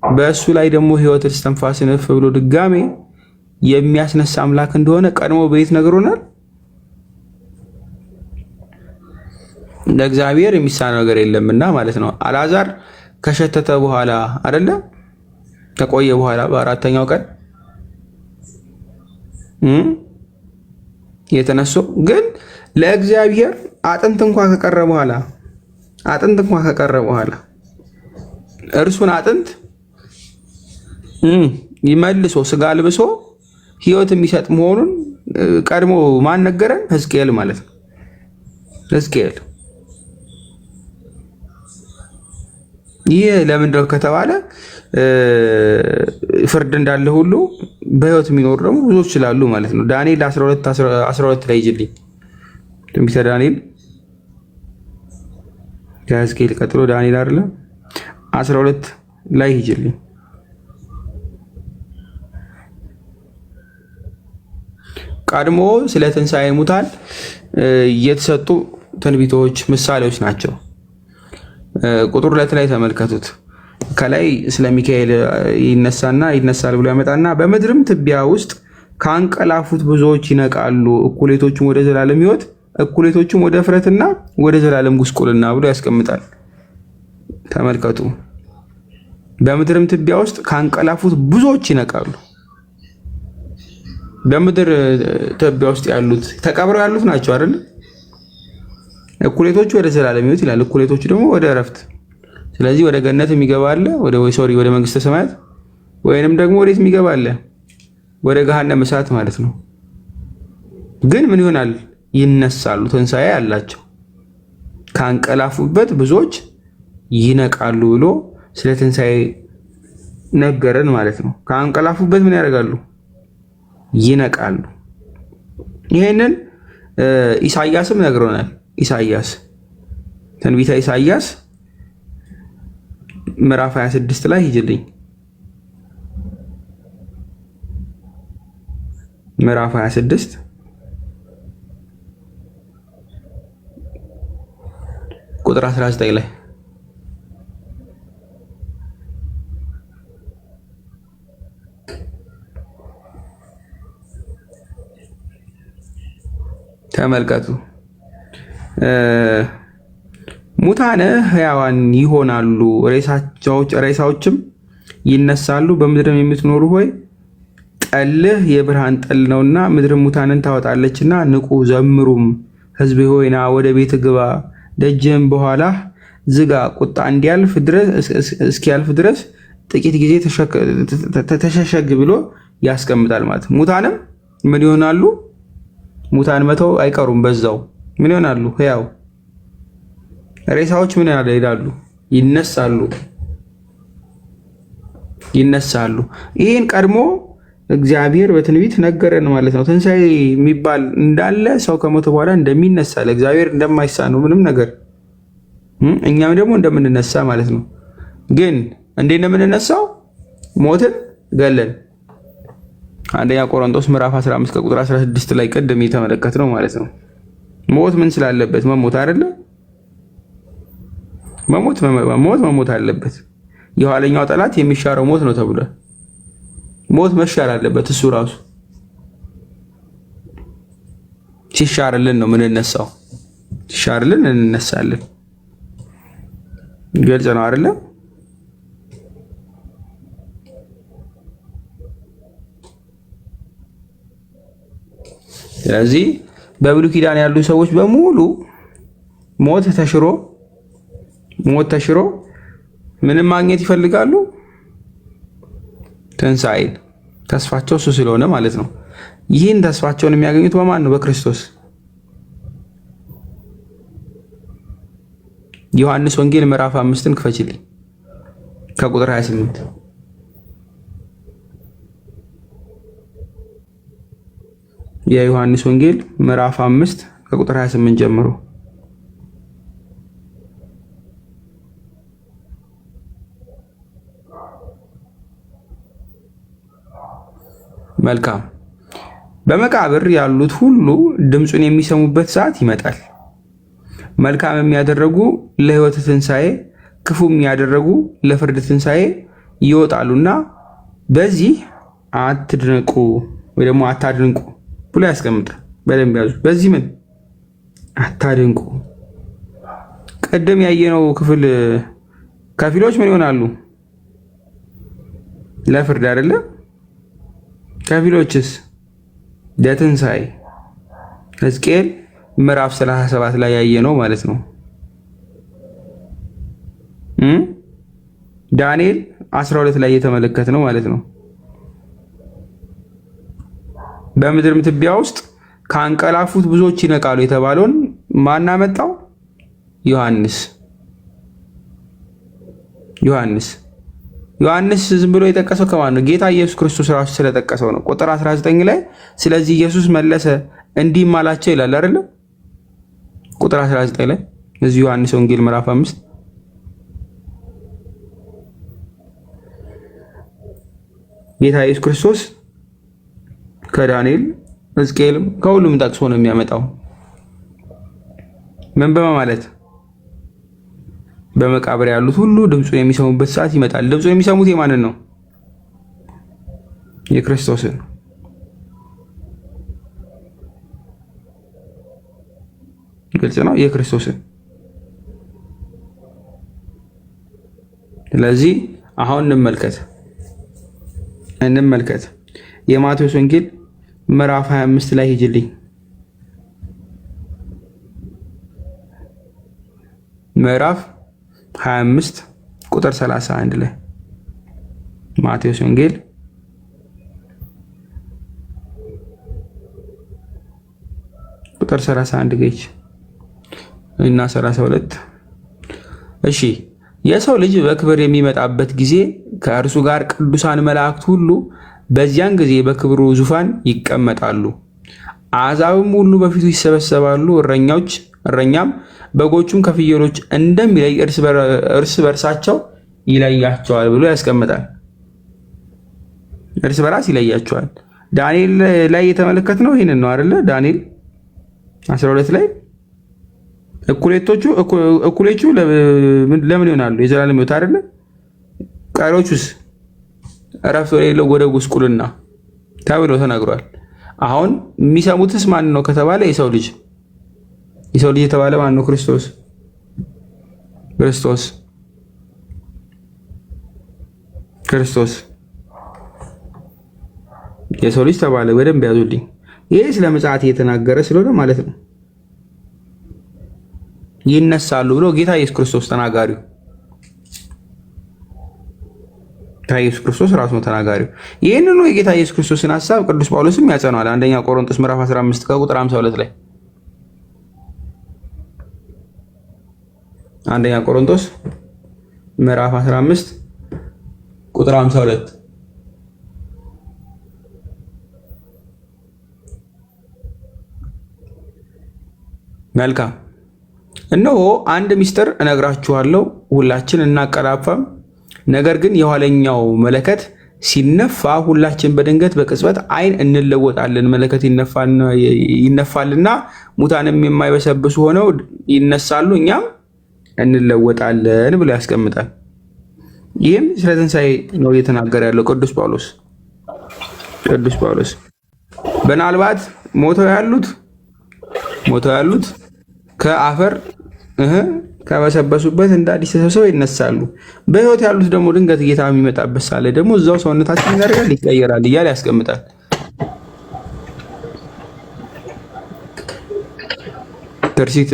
በእሱ ላይ ደግሞ ሕይወትን እስትንፋስን እፍ ብሎ ድጋሜ የሚያስነሳ አምላክ እንደሆነ ቀድሞ በየት ነግሮናል? ለእግዚአብሔር የሚሳነው ነገር የለምና ማለት ነው። አልዓዛር ከሸተተ በኋላ አይደለ ከቆየ በኋላ በአራተኛው ቀን የተነሳው ግን ለእግዚአብሔር አጥንት እንኳን ከቀረ በኋላ እርሱን አጥንት ይመልሶ ስጋ አልብሶ ሕይወት የሚሰጥ መሆኑን ቀድሞ ማን ነገረን? ሕዝቅኤል ማለት ነው። ሕዝቅኤል ይህ ለምንድነው ከተባለ ፍርድ እንዳለ ሁሉ በሕይወት የሚኖሩ ደግሞ ብዙዎች ስላሉ ማለት ነው። ዳንኤል 12 ላይ ይጅልኝ ትንቢተ ዳንኤል ከሕዝቅኤል ቀጥሎ ዳንኤል አይደለ 12 ላይ ይጅልኝ። ቀድሞ ስለ ትንሣኤ ሙታን የተሰጡ ትንቢቶች ምሳሌዎች ናቸው። ቁጥር 2 ላይ ተመልከቱት። ከላይ ስለ ሚካኤል ይነሳል ብሎ ያመጣና በምድርም ትቢያ ውስጥ ካንቀላፉት ብዙዎች ይነቃሉ፣ እኩሌቶቹም ወደ ዘላለም ሕይወት፣ እኩሌቶቹም ወደ እፍረትና ወደ ዘላለም ጉስቁልና ብሎ ያስቀምጣል። ተመልከቱ። በምድርም ትቢያ ውስጥ ካንቀላፉት ብዙዎች ይነቃሉ። በምድር ትቢያ ውስጥ ያሉት ተቀብረው ያሉት ናቸው አይደል? እኩሌቶቹ ወደ ዘላለም ሕይወት ይላል፣ እኩሌቶቹ ደግሞ ወደ እረፍት። ስለዚህ ወደ ገነት የሚገባ አለ፣ ወደ መንግስተ ሰማያት፣ ወይንም ደግሞ ወዴት የሚገባ አለ? ወደ ገሃነመ እሳት ማለት ነው። ግን ምን ይሆናል? ይነሳሉ፣ ትንሣኤ አላቸው። ካንቀላፉበት ብዙዎች ይነቃሉ ብሎ ስለ ትንሣኤ ነገረን ማለት ነው። ካንቀላፉበት ምን ያደርጋሉ? ይነቃሉ። ይሄንን ኢሳይያስም ነግሮናል። ኢሳይያስ ትንቢተ ኢሳይያስ ምዕራፍ 26 ላይ ሂጅልኝ። ምዕራፍ 26 ቁጥር 19 ላይ ተመልከቱ። ሙታነ ሕያዋን ይሆናሉ፣ ሬሳዎችም ይነሳሉ። በምድርም የምትኖሩ ሆይ ጠልህ የብርሃን ጠል ነውና ምድርም ሙታንን ታወጣለችና ንቁ ዘምሩም። ሕዝብ ሆይ ና ወደ ቤት ግባ፣ ደጅህም በኋላ ዝጋ። ቁጣ እስኪያልፍ ድረስ ጥቂት ጊዜ ተሸሸግ ብሎ ያስቀምጣል ማለት። ሙታንም ምን ይሆናሉ? ሙታን መተው አይቀሩም። በዛው ምን ይሆናሉ? ሕያው ሬሳዎች ምን ይላሉ? ይነሳሉ። ይህን ቀድሞ እግዚአብሔር በትንቢት ነገረን ማለት ነው። ትንሣኤ የሚባል እንዳለ ሰው ከሞተ በኋላ እንደሚነሳ ለእግዚአብሔር እንደማይሳነው ምንም ነገር እኛም ደግሞ እንደምንነሳ ማለት ነው። ግን እንዴት ነው የምንነሳው? ሞትን ገለን አንደኛ ቆሮንቶስ ምዕራፍ 15 ከቁጥር 16 ላይ ቀደም የተመለከትነው ማለት ነው። ሞት ምን ስላለበት? መሞት አይደለ? መሞት አለበት። የኋለኛው ጠላት የሚሻረው ሞት ነው ተብሏል። ሞት መሻር አለበት። እሱ ራሱ ሲሻርልን ነው የምንነሳው። ሲሻርልን እንነሳለን። ግልጽ ነው አይደለ? ስለዚህ በብሉይ ኪዳን ያሉ ሰዎች በሙሉ ሞት ተሽሮ ምንም ማግኘት ይፈልጋሉ? ትንሣኤን። ተስፋቸው እሱ ስለሆነ ማለት ነው። ይህን ተስፋቸውን የሚያገኙት በማን ነው? በክርስቶስ። ዮሐንስ ወንጌል ምዕራፍ 5ን ክፈችልኝ ከቁጥር 28። የዮሐንስ ወንጌል ምዕራፍ 5 ከቁጥር 28 ጀምሮ። መልካም። በመቃብር ያሉት ሁሉ ድምፁን የሚሰሙበት ሰዓት ይመጣል። መልካም የሚያደርጉ ለሕይወት ትንሣኤ፣ ክፉም ያደረጉ ለፍርድ ትንሣኤ ይወጣሉና በዚህ አትድንቁ ወይ ደግሞ አታድንቁ ብሎ ያስቀምጣል። በደንብ ያዙ። በዚህ ምን አታድንቁ። ቀደም ያየነው ክፍል ከፊሎች ምን ይሆናሉ? ለፍርድ አይደለ? ከፊሎችስ ለትንሣኤ። ሕዝቅኤል ምዕራፍ 37 ላይ ያየነው ማለት ነው። ዳንኤል 12 ላይ የተመለከትነው ማለት ነው። በምድርም ትቢያ ውስጥ ካንቀላፉት ብዙዎች ይነቃሉ የተባለውን ማን አመጣው? ዮሐንስ ዝም ብሎ የጠቀሰው ከማን ነው? ጌታ ኢየሱስ ክርስቶስ ራሱ ስለጠቀሰው ነው። ቁጥር 19 ላይ ስለዚህ ኢየሱስ መለሰ እንዲህም አላቸው ይላል አይደል? ቁጥር 19 ላይ እዚህ ዮሐንስ ወንጌል ምዕራፍ 5 ጌታ ኢየሱስ ክርስቶስ ከዳንኤል ሕዝቅኤልም ከሁሉም ጠቅሶ ነው የሚያመጣው። ምን በማለት በመቃብር ያሉት ሁሉ ድምፁን የሚሰሙበት ሰዓት ይመጣል። ድምፁን የሚሰሙት የማንን ነው? የክርስቶስን። ግልጽ ነው፣ የክርስቶስን። ስለዚህ አሁን እንመልከት የማቴዎስ ወንጌል ምዕራፍ 25 ላይ ሂጅልኝ። ምዕራፍ 25 ቁጥር 31 ላይ ማቴዎስ ወንጌል ቁጥር 31 ገች እና 32። እሺ የሰው ልጅ በክብር የሚመጣበት ጊዜ ከእርሱ ጋር ቅዱሳን መላእክት ሁሉ በዚያን ጊዜ በክብሩ ዙፋን ይቀመጣሉ። አሕዛብም ሁሉ በፊቱ ይሰበሰባሉ። እረኛም በጎቹን ከፍየሎች እንደሚለይ እርስ በርሳቸው ይለያቸዋል ብሎ ያስቀምጣል። እርስ በራስ ይለያቸዋል። ዳንኤል ላይ የተመለከትነው ይህንን ነው አይደለ? ዳንኤል 12 ላይ እኩሌቹ ለምን ይሆናሉ? የዘላለም ሕይወት አይደለ? ቀሪዎቹስ እረፍት የሌለው ወደ ጉስቁልና ተብሎ ተናግሯል። አሁን የሚሰሙትስ ማን ነው ከተባለ የሰው ልጅ የሰው ልጅ የተባለ ማን ነው? ክርስቶስ ክርስቶስ ክርስቶስ የሰው ልጅ ተባለ። በደንብ ያዙልኝ። ይሄ ስለ ምጽአት እየተናገረ ስለሆነ ማለት ነው። ይነሳሉ ብሎ ጌታ ኢየሱስ ክርስቶስ ተናጋሪው፣ ጌታ ኢየሱስ ክርስቶስ ራሱ ነው ተናጋሪው። ይህንኑ የጌታ ኢየሱስ ክርስቶስን ሐሳብ ቅዱስ ጳውሎስም ያጸናዋል። አንደኛ ቆሮንቶስ ምዕራፍ 15 ከቁጥር 52 ላይ አንደኛ ቆሮንቶስ ምዕራፍ 15 ቁጥር 52 መልካም። እነሆ አንድ ምስጢር እነግራችኋለሁ፣ ሁላችን እናቀላፋም። ነገር ግን የኋለኛው መለከት ሲነፋ ሁላችን በድንገት በቅጽበት ዓይን እንለወጣለን። መለከት ይነፋልና ሙታንም የማይበሰብሱ ሆነው ይነሳሉ፣ እኛም እንለወጣለን ብሎ ያስቀምጣል። ይህም ስለ ትንሣኤ ነው እየተናገረ ያለው ቅዱስ ጳውሎስ ምናልባት ሞተው ያሉት ከአፈር ከበሰበሱበት እንደ አዲስ ተሰብስበው ይነሳሉ። በሕይወት ያሉት ደግሞ ድንገት ጌታ የሚመጣበት ሳለ ደግሞ እዛው ሰውነታችን ያደርጋል፣ ይቀየራል እያለ ያስቀምጣል። ትርሲት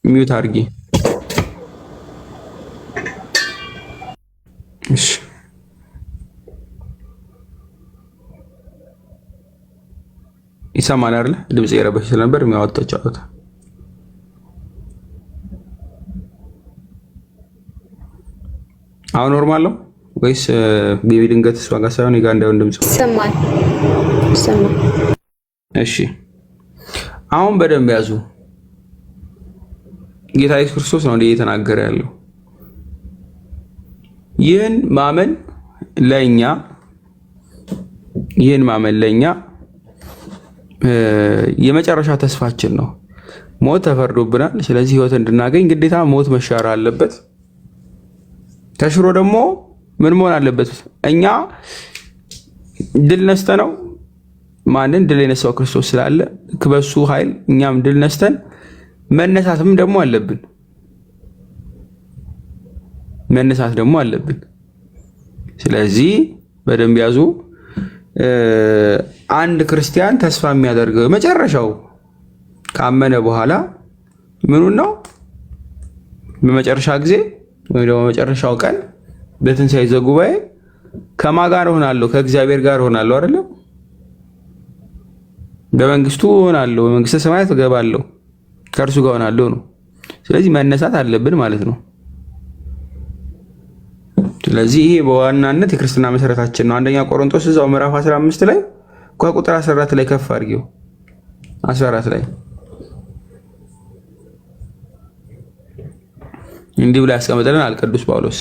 ሚዩት አድርጊ። እሺ ይሰማል አይደል? ድምጽ የረበሽ ስለነበር የሚያወጣው ጫወታ። አሁን ኖርማል ነው ወይስ ቤቢ ድንገት እሷ ጋር ሳይሆን ይጋ እንዳይሆን ድምጽ ይሰማል? እሺ አሁን በደንብ ያዙ። ጌታ ኢየሱስ ክርስቶስ ነው እየተናገረ ያለው። ይህን ማመን ለኛ የመጨረሻ ተስፋችን ነው። ሞት ተፈርዶብናል። ስለዚህ ህይወት እንድናገኝ ግዴታ ሞት መሻር አለበት። ተሽሮ ደግሞ ምን መሆን አለበት? እኛ ድል ነስተነው ማንን ድል የነሳው ክርስቶስ ስላለ በሱ ኃይል እኛም ድል ነስተን መነሳትም ደግሞ አለብን። ስለዚህ በደንብ ያዙ። አንድ ክርስቲያን ተስፋ የሚያደርገው መጨረሻው ካመነ በኋላ ምኑን ነው? በመጨረሻ ጊዜ ወይ ደግሞ በመጨረሻው ቀን በትንሣኤ ዘጉባኤ ከማን ጋር ሆናለሁ? ከእግዚአብሔር ጋር ሆናለሁ አይደል? በመንግስቱ ሆናለሁ፣ በመንግስተ ሰማያት እገባለሁ፣ ከእርሱ ጋር ሆናለሁ ነው። ስለዚህ መነሳት አለብን ማለት ነው። ስለዚህ ይሄ በዋናነት የክርስትና መሰረታችን ነው። አንደኛ ቆሮንቶስ እዛው ምዕራፍ 15 ላይ ከቁጥር 14 ላይ ከፍ አድርጊው 14 ላይ እንዲህ ብሎ ያስቀምጠልናል ቅዱስ ጳውሎስ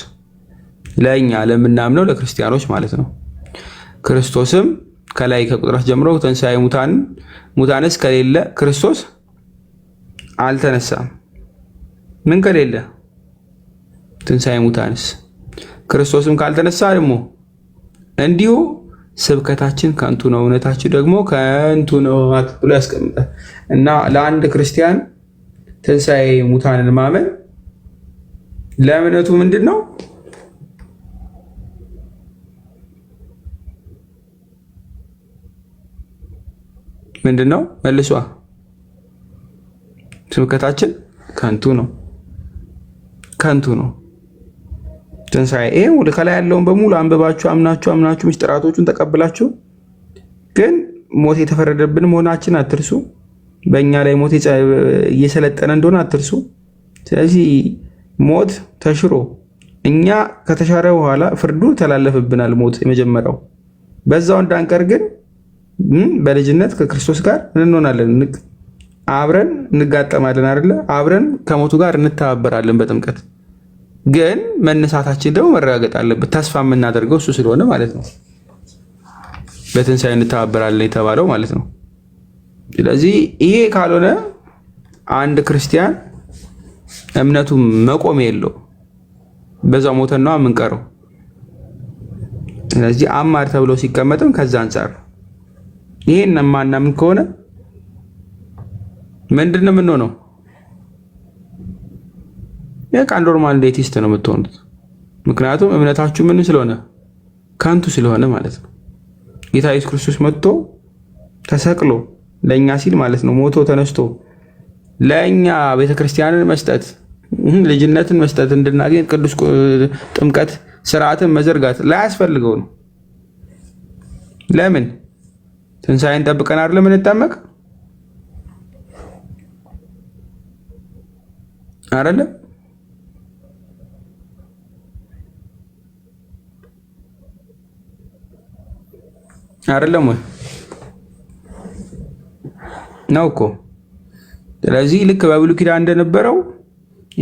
ለኛ ለምናምነው ለክርስቲያኖች ማለት ነው። ክርስቶስም ከላይ ከቁጥራት ጀምሮ ትንሣኤ ሙታንስ ከሌለ ክርስቶስ አልተነሳም። ምን ከሌለ? ትንሣኤ ሙታንስ ክርስቶስም ካልተነሳ ደግሞ እንዲሁ ስብከታችን ከንቱ ነው፣ እውነታችሁ ደግሞ ከንቱ ነው ብሎ ያስቀምጣል። እና ለአንድ ክርስቲያን ትንሣኤ ሙታንን ማመን ለእምነቱ ምንድን ነው? መልሷ ስብከታችን ከንቱ ነው። ትንሣኤ ወደ ከላይ ያለውን በሙሉ አንብባችሁ አምናችሁ ምስጢራቶቹን ተቀብላችሁ ግን ሞት የተፈረደብን መሆናችን አትርሱ። በእኛ ላይ ሞት እየሰለጠነ እንደሆነ አትርሱ። ስለዚህ ሞት ተሽሮ እኛ ከተሻረ በኋላ ፍርዱ ተላለፍብናል። ሞት የመጀመሪያው በዛው እንዳንቀር ግን በልጅነት ከክርስቶስ ጋር እንሆናለን፣ አብረን እንጋጠማለን አይደለ? አብረን ከሞቱ ጋር እንተባበራለን በጥምቀት። ግን መነሳታችን ደግሞ መረጋገጥ አለበት። ተስፋ የምናደርገው እሱ ስለሆነ ማለት ነው። በትንሣኤ እንተባበራለን የተባለው ማለት ነው። ስለዚህ ይሄ ካልሆነ አንድ ክርስቲያን እምነቱ መቆም የለው፣ በዛው ሞተን ነው የምንቀረው። ስለዚህ አማር ተብሎ ሲቀመጥም ከዛ አንፃር ይሄን ማናምን ከሆነ ምንድነው የምንሆነው? በቃ ኖርማል ዴቲስት ነው የምትሆኑት። ምክንያቱም እምነታችሁ ምን ስለሆነ ከንቱ ስለሆነ ማለት ነው። ጌታ ኢየሱስ ክርስቶስ መጥቶ ተሰቅሎ ለእኛ ሲል ማለት ነው ሞቶ ተነስቶ ለእኛ ቤተክርስቲያንን መስጠት ልጅነትን መስጠት እንድናገኝ ቅዱስ ጥምቀት ስርዓትን መዘርጋት ላያስፈልገው ነው። ለምን ትንሣኤን ጠብቀን አይደለም እንጠመቅ አይደለም? አይደለም ወይ ነው እኮ። ስለዚህ ልክ በብሉይ ኪዳን እንደነበረው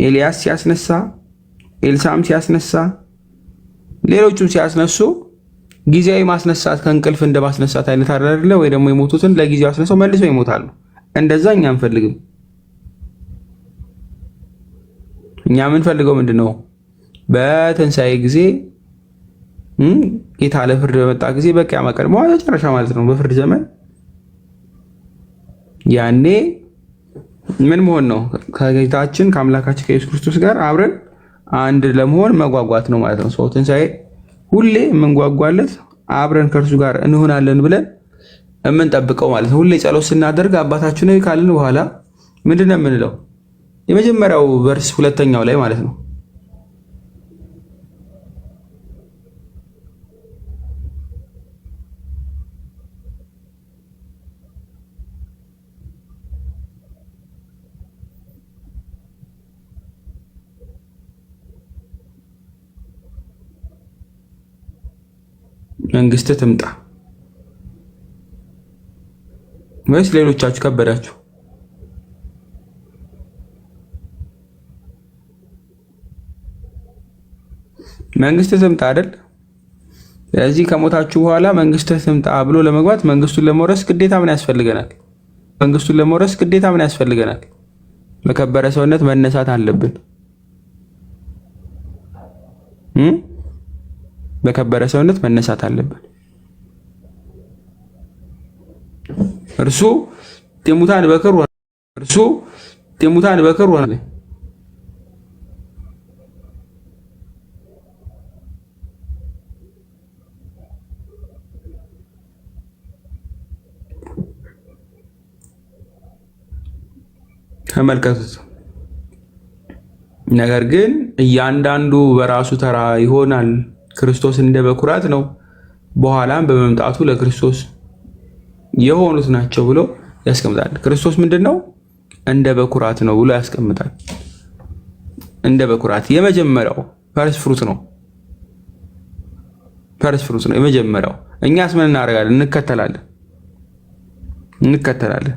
ኤልያስ ሲያስነሳ፣ ኤልሳም ሲያስነሳ፣ ሌሎቹም ሲያስነሱ ጊዜያዊ ማስነሳት ከእንቅልፍ እንደ ማስነሳት አይነት አይደለ ወይ? ደግሞ የሞቱትን ለጊዜው አስነሳው መልሰው ይሞታሉ። እንደዛ እኛ አንፈልግም። እኛ የምንፈልገው ምንድነው? በትንሣኤ ጊዜ ጌታ ለፍርድ በመጣ ጊዜ በቂያ መቀድሞ መጨረሻ ማለት ነው በፍርድ ዘመን ያኔ ምን መሆን ነው? ከጌታችን ከአምላካችን ከኢየሱስ ክርስቶስ ጋር አብረን አንድ ለመሆን መጓጓት ነው ማለት ነው። ሰው ትንሣኤ ሁሌ የምንጓጓለት አብረን ከእርሱ ጋር እንሆናለን ብለን የምንጠብቀው ማለት ነው። ሁሌ ጸሎት ስናደርግ አባታችን ሆይ ካልን በኋላ ምንድን ነው የምንለው? የመጀመሪያው ቨርስ ሁለተኛው ላይ ማለት ነው መንግስት ትምጣ ወይስ ሌሎቻችሁ ከበዳችሁ? መንግስት ትምጣ አይደል? ስለዚህ ከሞታችሁ በኋላ መንግስት ትምጣ ብሎ ለመግባት መንግስቱን ለመውረስ ግዴታ ምን ያስፈልገናል? መንግስቱን ለመውረስ ግዴታ ምን ያስፈልገናል? በከበረ ሰውነት መነሳት አለብን። በከበረ ሰውነት መነሳት አለብን። እርሱ የሙታን በክር ሆነ። ተመልከቱት። ነገር ግን እያንዳንዱ በራሱ ተራ ይሆናል። ክርስቶስ እንደ በኩራት ነው፣ በኋላም በመምጣቱ ለክርስቶስ የሆኑት ናቸው ብሎ ያስቀምጣል። ክርስቶስ ምንድነው? እንደ በኩራት ነው ብሎ ያስቀምጣል። እንደ በኩራት የመጀመሪያው ፈርስት ፍሩት ነው። ፈርስት ፍሩት ነው የመጀመሪያው። እኛስ ምን እናደርጋለን? እንከተላለን።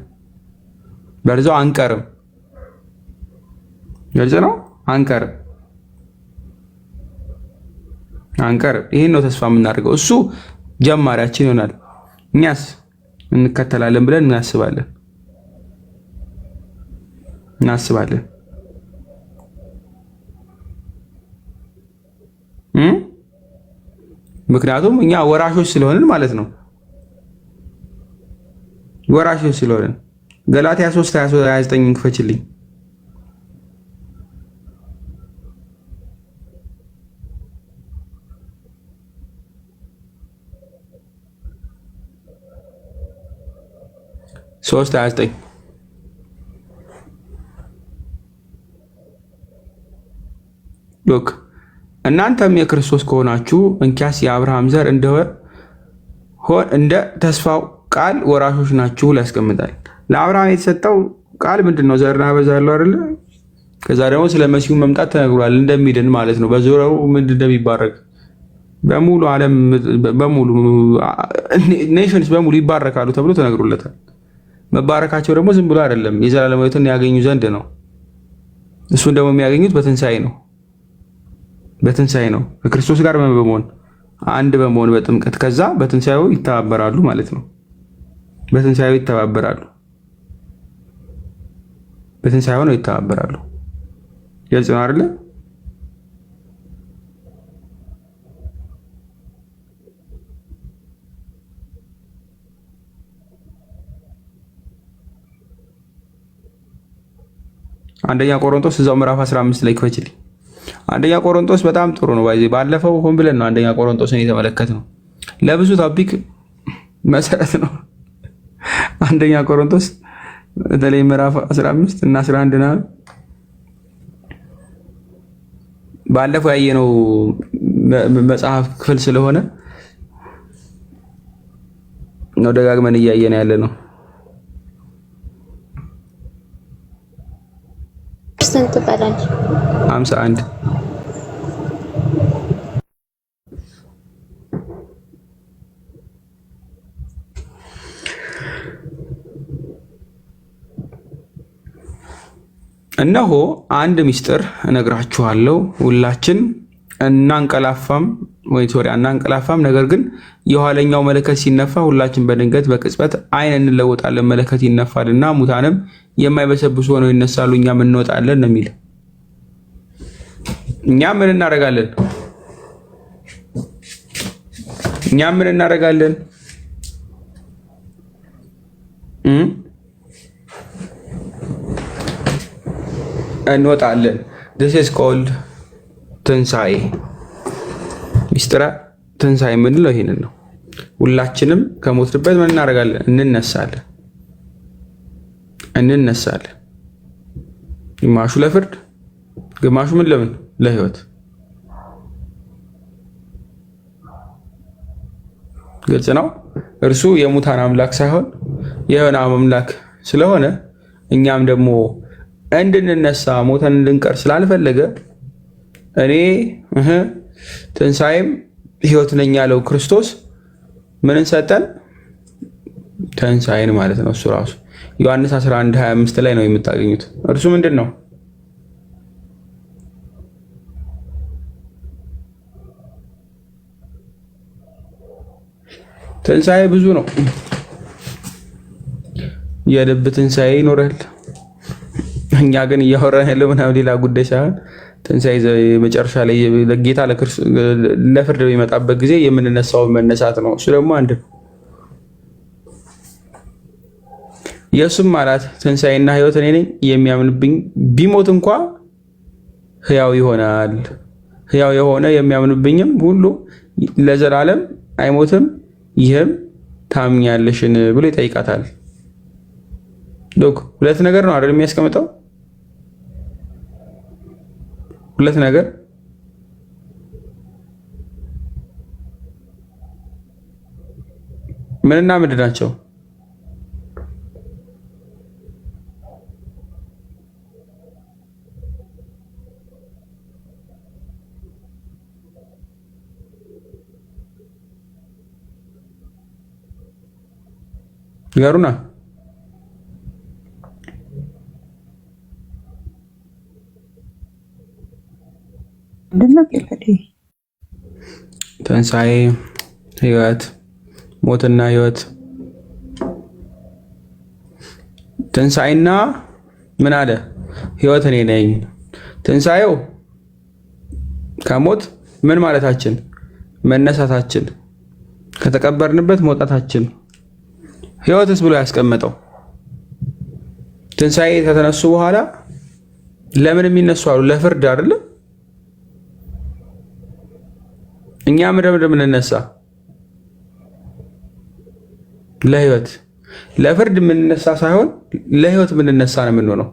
በርዛው አንቀርም። ግልጽ ነው። አንቀርም። ይሄን ነው ተስፋ የምናደርገው። እሱ ጀማሪያችን ይሆናል። እኛስ እንከተላለን ብለን እናስባለን። ምክንያቱም እኛ ወራሾች ስለሆንን ማለት ነው። ወራሾች ስለሆንን ገላትያ 3:29 ክፈችልኝ። ሶስት 29 ሉክ እናንተም የክርስቶስ ከሆናችሁ እንኪያስ የአብርሃም ዘር እንደ ተስፋው ቃል ወራሾች ናችሁ ብሎ ያስቀምጣል። ለአብርሃም የተሰጠው ቃል ምንድነው? ዘርን አበዛለሁ አይደለ? ከዛ ደግሞ ስለ መሲሁ መምጣት ተነግሯል፣ እንደሚድን ማለት ነው። በዙሪያው ምንድን እንደሚባረክ በሙሉ ዓለም በሙሉ ኔሽንስ በሙሉ ይባረካሉ ተብሎ ተነግሮለታል። መባረካቸው ደግሞ ዝም ብሎ አይደለም፣ የዘላለም ሕይወትን ያገኙ ዘንድ ነው። እሱን ደግሞ የሚያገኙት በትንሣኤ ነው። ከክርስቶስ ጋር በመሆን አንድ በመሆን በጥምቀት ከዛ በትንሣኤው ይተባበራሉ ማለት ነው። በትንሣኤው ይተባበራሉ። ግልጽ ነው አይደለ? አንደኛ ቆሮንቶስ እዛው ምዕራፍ 15 ላይ ክፈችልኝ። አንደኛ ቆሮንቶስ በጣም ጥሩ ነው። ባለፈው ሆን ብለን ነው አንደኛ ቆሮንቶስን የተመለከትነው። ለብዙ ቶፒክ መሰረት ነው አንደኛ ቆሮንቶስ በተለይ ምዕራፍ 15 እና 11 ነው ባለፈው ያየነው መጽሐፍ ክፍል ስለሆነ ነው ደጋግመን እያየን ያለ ነው። ስንት ባላል 51 እነሆ አንድ ምስጢር እነግራችኋለሁ፣ ሁላችን እናንቀላፋም፣ ነገር ግን የኋለኛው መለከት ሲነፋ ሁላችን በድንገት በቅጽበት ዓይን እንለወጣለን። መለከት ይነፋልና ሙታንም የማይበሰብሱ ሆነው ይነሳሉ፣ እኛም እንወጣለን ነው የሚለው። እኛም ምን እናደርጋለን? እንወጣለን። this is called ትንሣኤ። ሚስጥረ ትንሣኤ የምንለው ይሄንን ነው። ሁላችንም ከሞትንበት ምን እናደርጋለን? እንነሳለን። ግማሹ ለፍርድ፣ ግማሹ ምን ለምን? ለህይወት። ግልጽ ነው። እርሱ የሙታን አምላክ ሳይሆን የሕያዋን አምላክ ስለሆነ እኛም ደግሞ እንድንነሳ ሞተን እንድንቀር ስላልፈለገ እኔ ትንሣኤም ህይወት ነኝ ያለው ክርስቶስ ምንን ሰጠን? ትንሣኤን ማለት ነው። እሱ ራሱ ዮሐንስ 11:25 ላይ ነው የምታገኙት። እርሱ ምንድን ነው? ትንሣኤ ብዙ ነው። የልብ ትንሣኤ ይኖራል። እኛ ግን እያወራን ያለው ምናምን ሌላ ጉዳይ ሳይሆን ትንሣኤ መጨረሻ ላይ ጌታ ለፍርድ በሚመጣበት ጊዜ የምንነሳው መነሳት ነው። እሱ ደግሞ አንድ ነው። ኢየሱስም አላት ትንሣኤና ህይወት እኔ ነኝ፣ የሚያምንብኝ ቢሞት እንኳ ህያው ይሆናል። ህያው የሆነ የሚያምንብኝም ሁሉ ለዘላለም አይሞትም። ይህም ታምኛለሽን ብሎ ይጠይቃታል። ሁለት ነገር ነው አይደል የሚያስቀምጠው? ሁለት ነገር ምንና ምንድን ናቸው? ንገሩና። ትንሣኤ፣ ህይወት፣ ሞትና ህይወት። ትንሣኤና ምን አለ? ህይወት እኔ ነኝ። ትንሣኤው ከሞት ምን ማለታችን? መነሳታችን፣ ከተቀበርንበት መውጣታችን። ህይወትስ ብሎ ያስቀመጠው ትንሣኤ ከተነሱ በኋላ ለምን የሚነሱ አሉ? ለፍርድ አይደለ? እኛ ምንድነው የምንነሳ? ለህይወት። ለፍርድ የምንነሳ ሳይሆን ለህይወት የምንነሳ ነው የምንሆነው።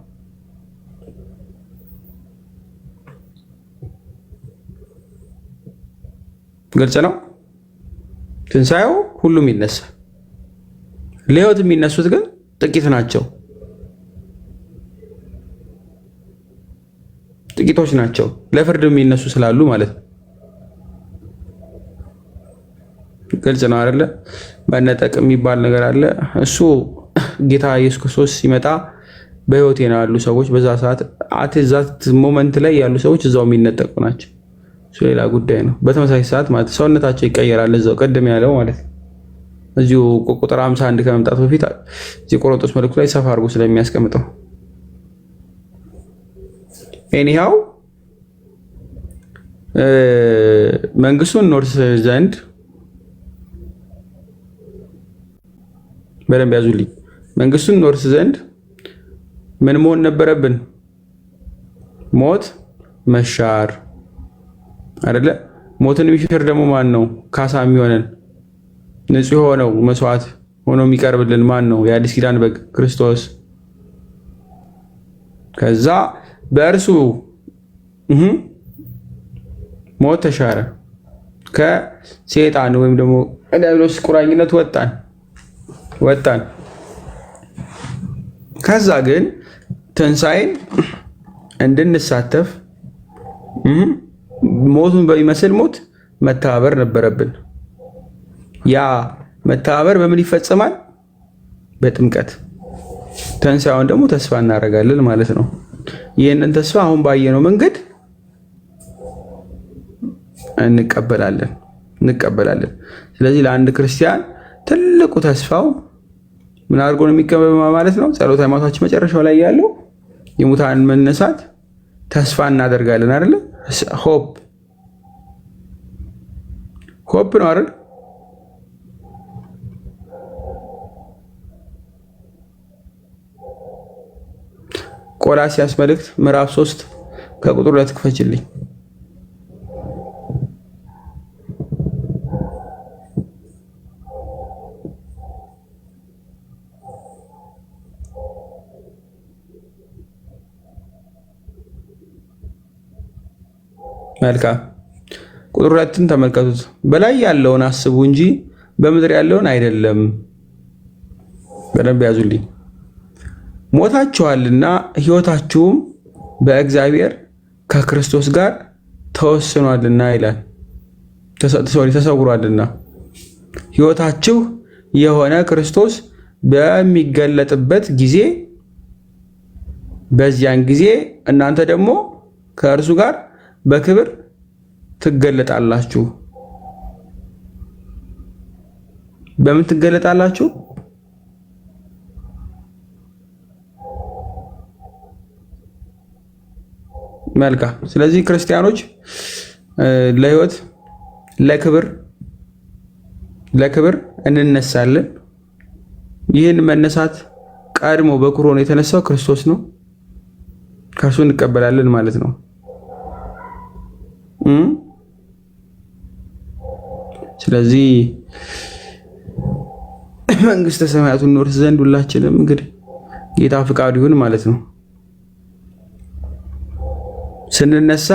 ግልጽ ነው። ትንሣኤው ሁሉም ይነሳ፣ ለህይወት የሚነሱት ግን ጥቂት ናቸው፣ ጥቂቶች ናቸው። ለፍርድ የሚነሱ ስላሉ ማለት ነው። ግልጽ ነው አይደለ? መነጠቅ የሚባል ነገር አለ። እሱ ጌታ ኢየሱስ ክርስቶስ ሲመጣ በህይወት ያሉ ሰዎች በዛ ሰዓት አትዛት ሞመንት ላይ ያሉ ሰዎች እዛው የሚነጠቁ ናቸው። እሱ ሌላ ጉዳይ ነው። በተመሳሳይ ሰዓት ማለት ሰውነታቸው ይቀየራል፣ እዛው ቀደም ያለው ማለት ነው። እዚሁ ቁጥር 51 ከመምጣቱ በፊት እዚህ ቆሮንቶስ መልእክቱ ላይ ሰፋ አድርጎ ስለሚያስቀምጠው ኤኒሃው መንግስቱን እንወርስ ዘንድ በደንብ ያዙልኝ። መንግስቱን እንወርስ ዘንድ ምን መሆን ነበረብን? ሞት፣ መሻር፣ አይደለ? ሞትን የሚሽር ደግሞ ማን ነው? ካሳ የሚሆነን ንጹህ ሆነው መስዋዕት ሆኖ የሚቀርብልን ማን ነው? የአዲስ ኪዳን በግ ክርስቶስ። ከዛ በእርሱ ሞት ተሻረ፣ ከሴጣን ወይም ደግሞ ዲያብሎስ ቁራኝነት ወጣን። ከዛ ግን ትንሣኤን እንድንሳተፍ ሞቱን በሚመስል ሞት መተባበር ነበረብን። ያ መተባበር በምን ይፈጸማል? በጥምቀት። ትንሣኤውን ደግሞ ተስፋ እናደርጋለን ማለት ነው። ይህንን ተስፋ አሁን ባየነው መንገድ እንቀበላለን። ስለዚህ ለአንድ ክርስቲያን ትልቁ ተስፋው ምን አድርጎ ነው የሚቀበለው ማለት ነው? ጸሎተ ሃይማኖታችን መጨረሻው ላይ ያለው የሙታን መነሳት ተስፋ እናደርጋለን አይደለ? ሆፕ ነው አይደል? ቆላስይስ መልእክት ምዕራፍ 3 ከቁጥር 2 ክፈችልኝ። መልካም ቁጥር 2ን ተመልከቱት። በላይ ያለውን አስቡ እንጂ በምድር ያለውን አይደለም። በደንብ ያዙልኝ። ሞታችኋልና ሕይወታችሁም በእግዚአብሔር ከክርስቶስ ጋር ተወስኗልና ይላል። ተሰውሯልና ሕይወታችሁ የሆነ ክርስቶስ በሚገለጥበት ጊዜ በዚያን ጊዜ እናንተ ደግሞ ከእርሱ ጋር በክብር ትገለጣላችሁ። በምን ትገለጣላችሁ? መልካም። ስለዚህ ክርስቲያኖች ለሕይወት ለክብር እንነሳለን። ይህን መነሳት ቀድሞ በኩር ሆኖ የተነሳው ክርስቶስ ነው። ከእርሱ እንቀበላለን ማለት ነው። ስለዚህ መንግስተ ሰማያቱን እንወርስ ዘንድ ሁላችንም እንግዲህ ጌታ ፍቃዱ ይሁን ማለት ነው። ስንነሳ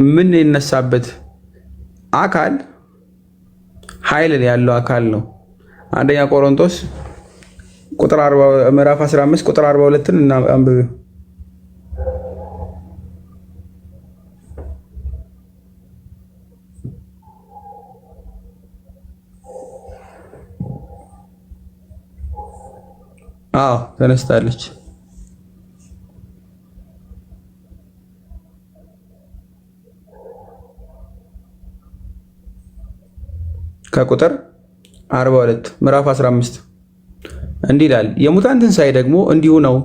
ምን የነሳበት አካል ኃይል ያለው አካል ነው። አንደኛ ቆሮንቶስ ምዕራፍ 15 ቁጥር 42ን አንብብ። ተነስታለች። ከቁጥር 42 ምዕራፍ 15 እንዲህ ይላል፣ የሙታን ትንሣኤ ደግሞ እንዲሁ ነው።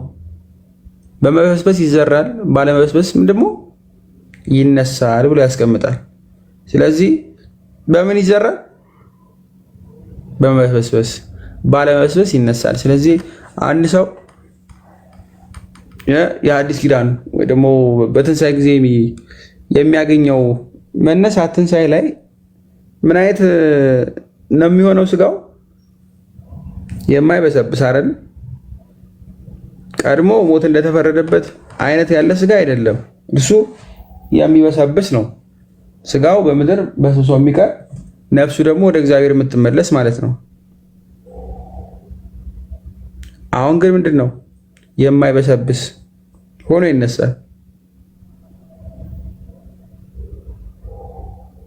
በመበስበስ ይዘራል፣ ባለመበስበስም ደግሞ ይነሳል ብሎ ያስቀምጣል። ስለዚህ በምን ይዘራል? በመበስበስ፣ ባለመበስበስ ይነሳል። ስለዚህ አንድ ሰው የአዲስ ኪዳን ወይ ደግሞ በትንሣኤ ጊዜ የሚያገኘው መነሳት ትንሣኤ ላይ ምን አይነት ነው የሚሆነው? ስጋው የማይበሰብስ አይደል? ቀድሞ ሞት እንደተፈረደበት አይነት ያለ ስጋ አይደለም። እሱ የሚበሰብስ ነው። ስጋው በምድር በስብሶ የሚቀር ነፍሱ ደግሞ ወደ እግዚአብሔር የምትመለስ ማለት ነው። አሁን ግን ምንድን ነው? የማይበሰብስ ሆኖ ይነሳል።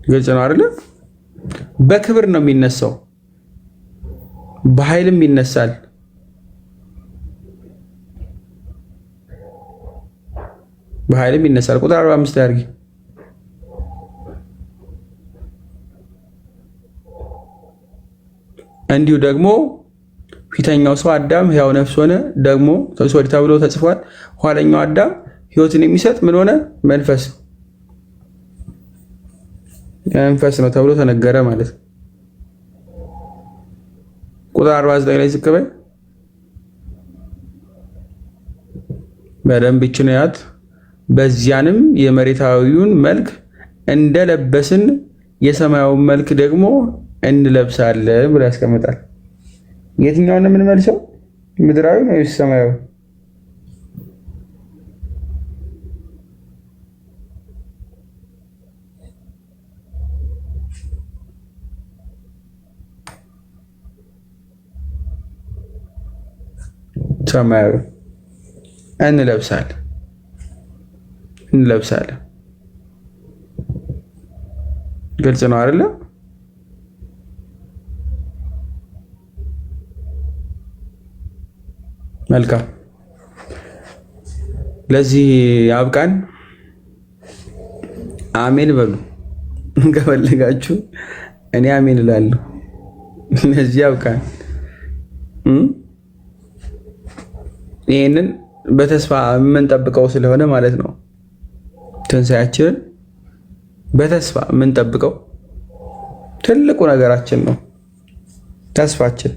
ግልጽ ነው አይደለ? በክብር ነው የሚነሳው፣ በኃይልም ይነሳል። ቁጥር 45 አድርጊ። እንዲሁ ደግሞ ፊተኛው ሰው አዳም ሕያው ነፍስ ሆነ፣ ደግሞ ተብሎ ተጽፏል። ኋለኛው አዳም ሕይወትን የሚሰጥ ምን ሆነ? መንፈስ ነው ተብሎ ተነገረ ማለት ነው። ቁጥር 49 ላይ ዝቅ በይ በደንብ ይችን ያት በዚያንም የመሬታዊውን መልክ እንደለበስን የሰማያዊውን መልክ ደግሞ እንለብሳለን ብሎ ያስቀምጣል። የትኛውን ነው የምንመልሰው? ምድራዊ ነው ወይስ ሰማያዊ? ሰማያዊ እንለብሳለን። ግልጽ ነው አይደለ? መልካም። ለዚህ ያብቃን። አሜን በሉ። ከፈለጋችሁ እኔ አሜን እላለሁ። ለዚህ ያብቃን። ይህንን በተስፋ የምንጠብቀው ስለሆነ ማለት ነው። ትንሣኤያችንን በተስፋ የምንጠብቀው ትልቁ ነገራችን ነው። ተስፋችን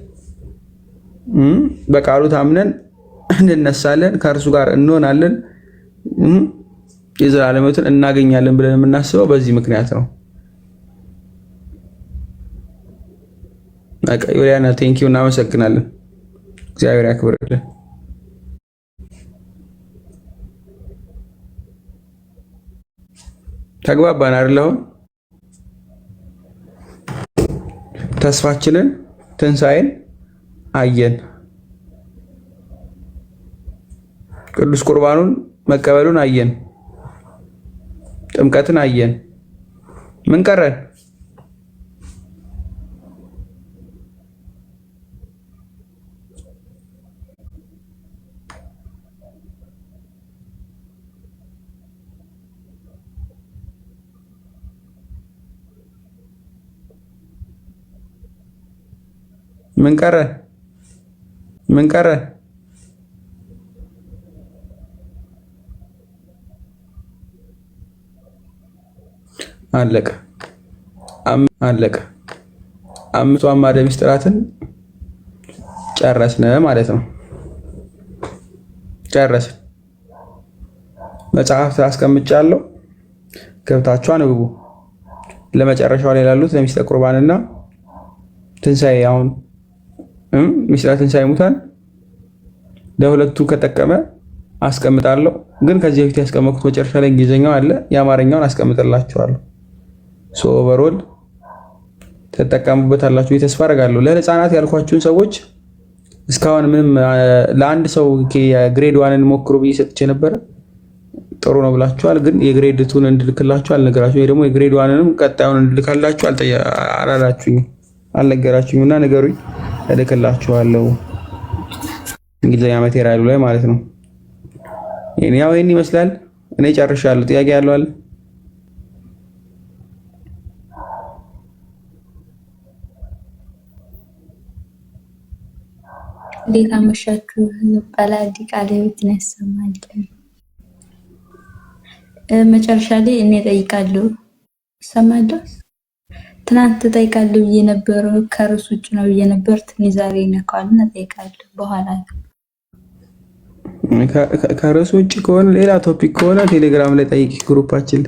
በቃሉ ታምነን እንነሳለን፣ ከእርሱ ጋር እንሆናለን፣ የዘላለም ሕይወትን እናገኛለን ብለን የምናስበው በዚህ ምክንያት ነው። ዩሊያና ቴንኪው፣ እናመሰግናለን። እግዚአብሔር ያክብርልን። ተግባባን አይደል? አሁን ተስፋችንን ትንሣኤን አየን። ቅዱስ ቁርባኑን መቀበሉን አየን። ጥምቀትን አየን። ምን ቀረን? ምን ቀረ? ምን ቀረ? አለቀ አለቀ። አምስቱ አዕማደ ምስጢራትን ጨረስን ማለት ነው። ጨረስን። መጽሐፍ አስቀምጫለሁ፣ ገብታችሁ አንብቡ። ለመጨረሻው ላይ ላሉት ለምስጢረ ቁርባንና ትንሣኤ አሁን ምስጢረ ትንሣኤ ሙታን ለሁለቱ ከጠቀመ አስቀምጣለሁ። ግን ከዚህ በፊት ያስቀመጥኩት መጨረሻ ላይ እንግሊዝኛው አለ፣ የአማርኛውን አስቀምጥላችኋለሁ። ኦቨርኦል ተጠቀሙበታላችሁ ተስፋ አደርጋለሁ። ለህፃናት ያልኳችሁን ሰዎች እስካሁን ምንም ለአንድ ሰው የግሬድ ዋንን ሞክሩ ብዬ ሰጥቼ ነበረ። ጥሩ ነው ብላችኋል። ግን የግሬድ ቱን እንድልክላችሁ አልነገራችሁ፣ ወይ ደግሞ የግሬድ ዋንንም ቀጣዩን እንድልካላችሁ አላላችሁኝም፣ አልነገራችሁኝም እና ነገሩኝ፣ እልክላችኋለሁ እንግሊዝኛ ማቴሪያሉ ላይ ማለት ነው። ያው ይሄን ይመስላል። እኔ ጨርሻለሁ። ጥያቄ ያለው አለ? እንዴት አመሻችሁ? ባላዲ ቃለ ሕይወት ነው ያሰማል። መጨረሻ ላይ እኔ ጠይቃለሁ ሰማለሁ። ትናንት ጠይቃለሁ ብዬ ነበር፣ ከርዕሱ ውጭ ነው ብዬ ነበር። ትንሽ ዛሬ ነካውና ጠይቃለሁ በኋላ። ከርዕሱ ውጭ ከሆነ ሌላ ቶፒክ ከሆነ ቴሌግራም ላይ ጠይቂ ግሩፓችን።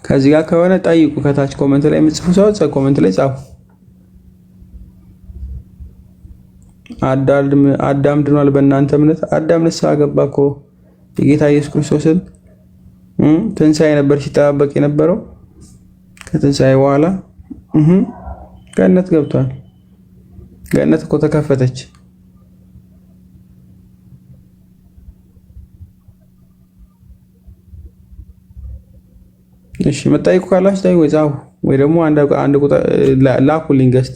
ከዚህ ጋር ከሆነ ጠይቁ። ከታች ኮሜንት ላይ የምትጽፉ ሰዎች ኮሜንት ላይ ጻፉ። አዳም ድኗል በእናንተ እምነት? አዳም ንስሐ ገባ እኮ የጌታ ኢየሱስ ክርስቶስን ትንሣኤ ነበር ሲጠባበቅ የነበረው። ከትንሣኤ በኋላ ገነት ገብቷል። ገነት እኮ ተከፈተች። እሺ መጠይቁ ካላችሁ ወይ ጻፉ፣ ወይ ደግሞ አንድ ቁጥር ላኩልኝ ገስት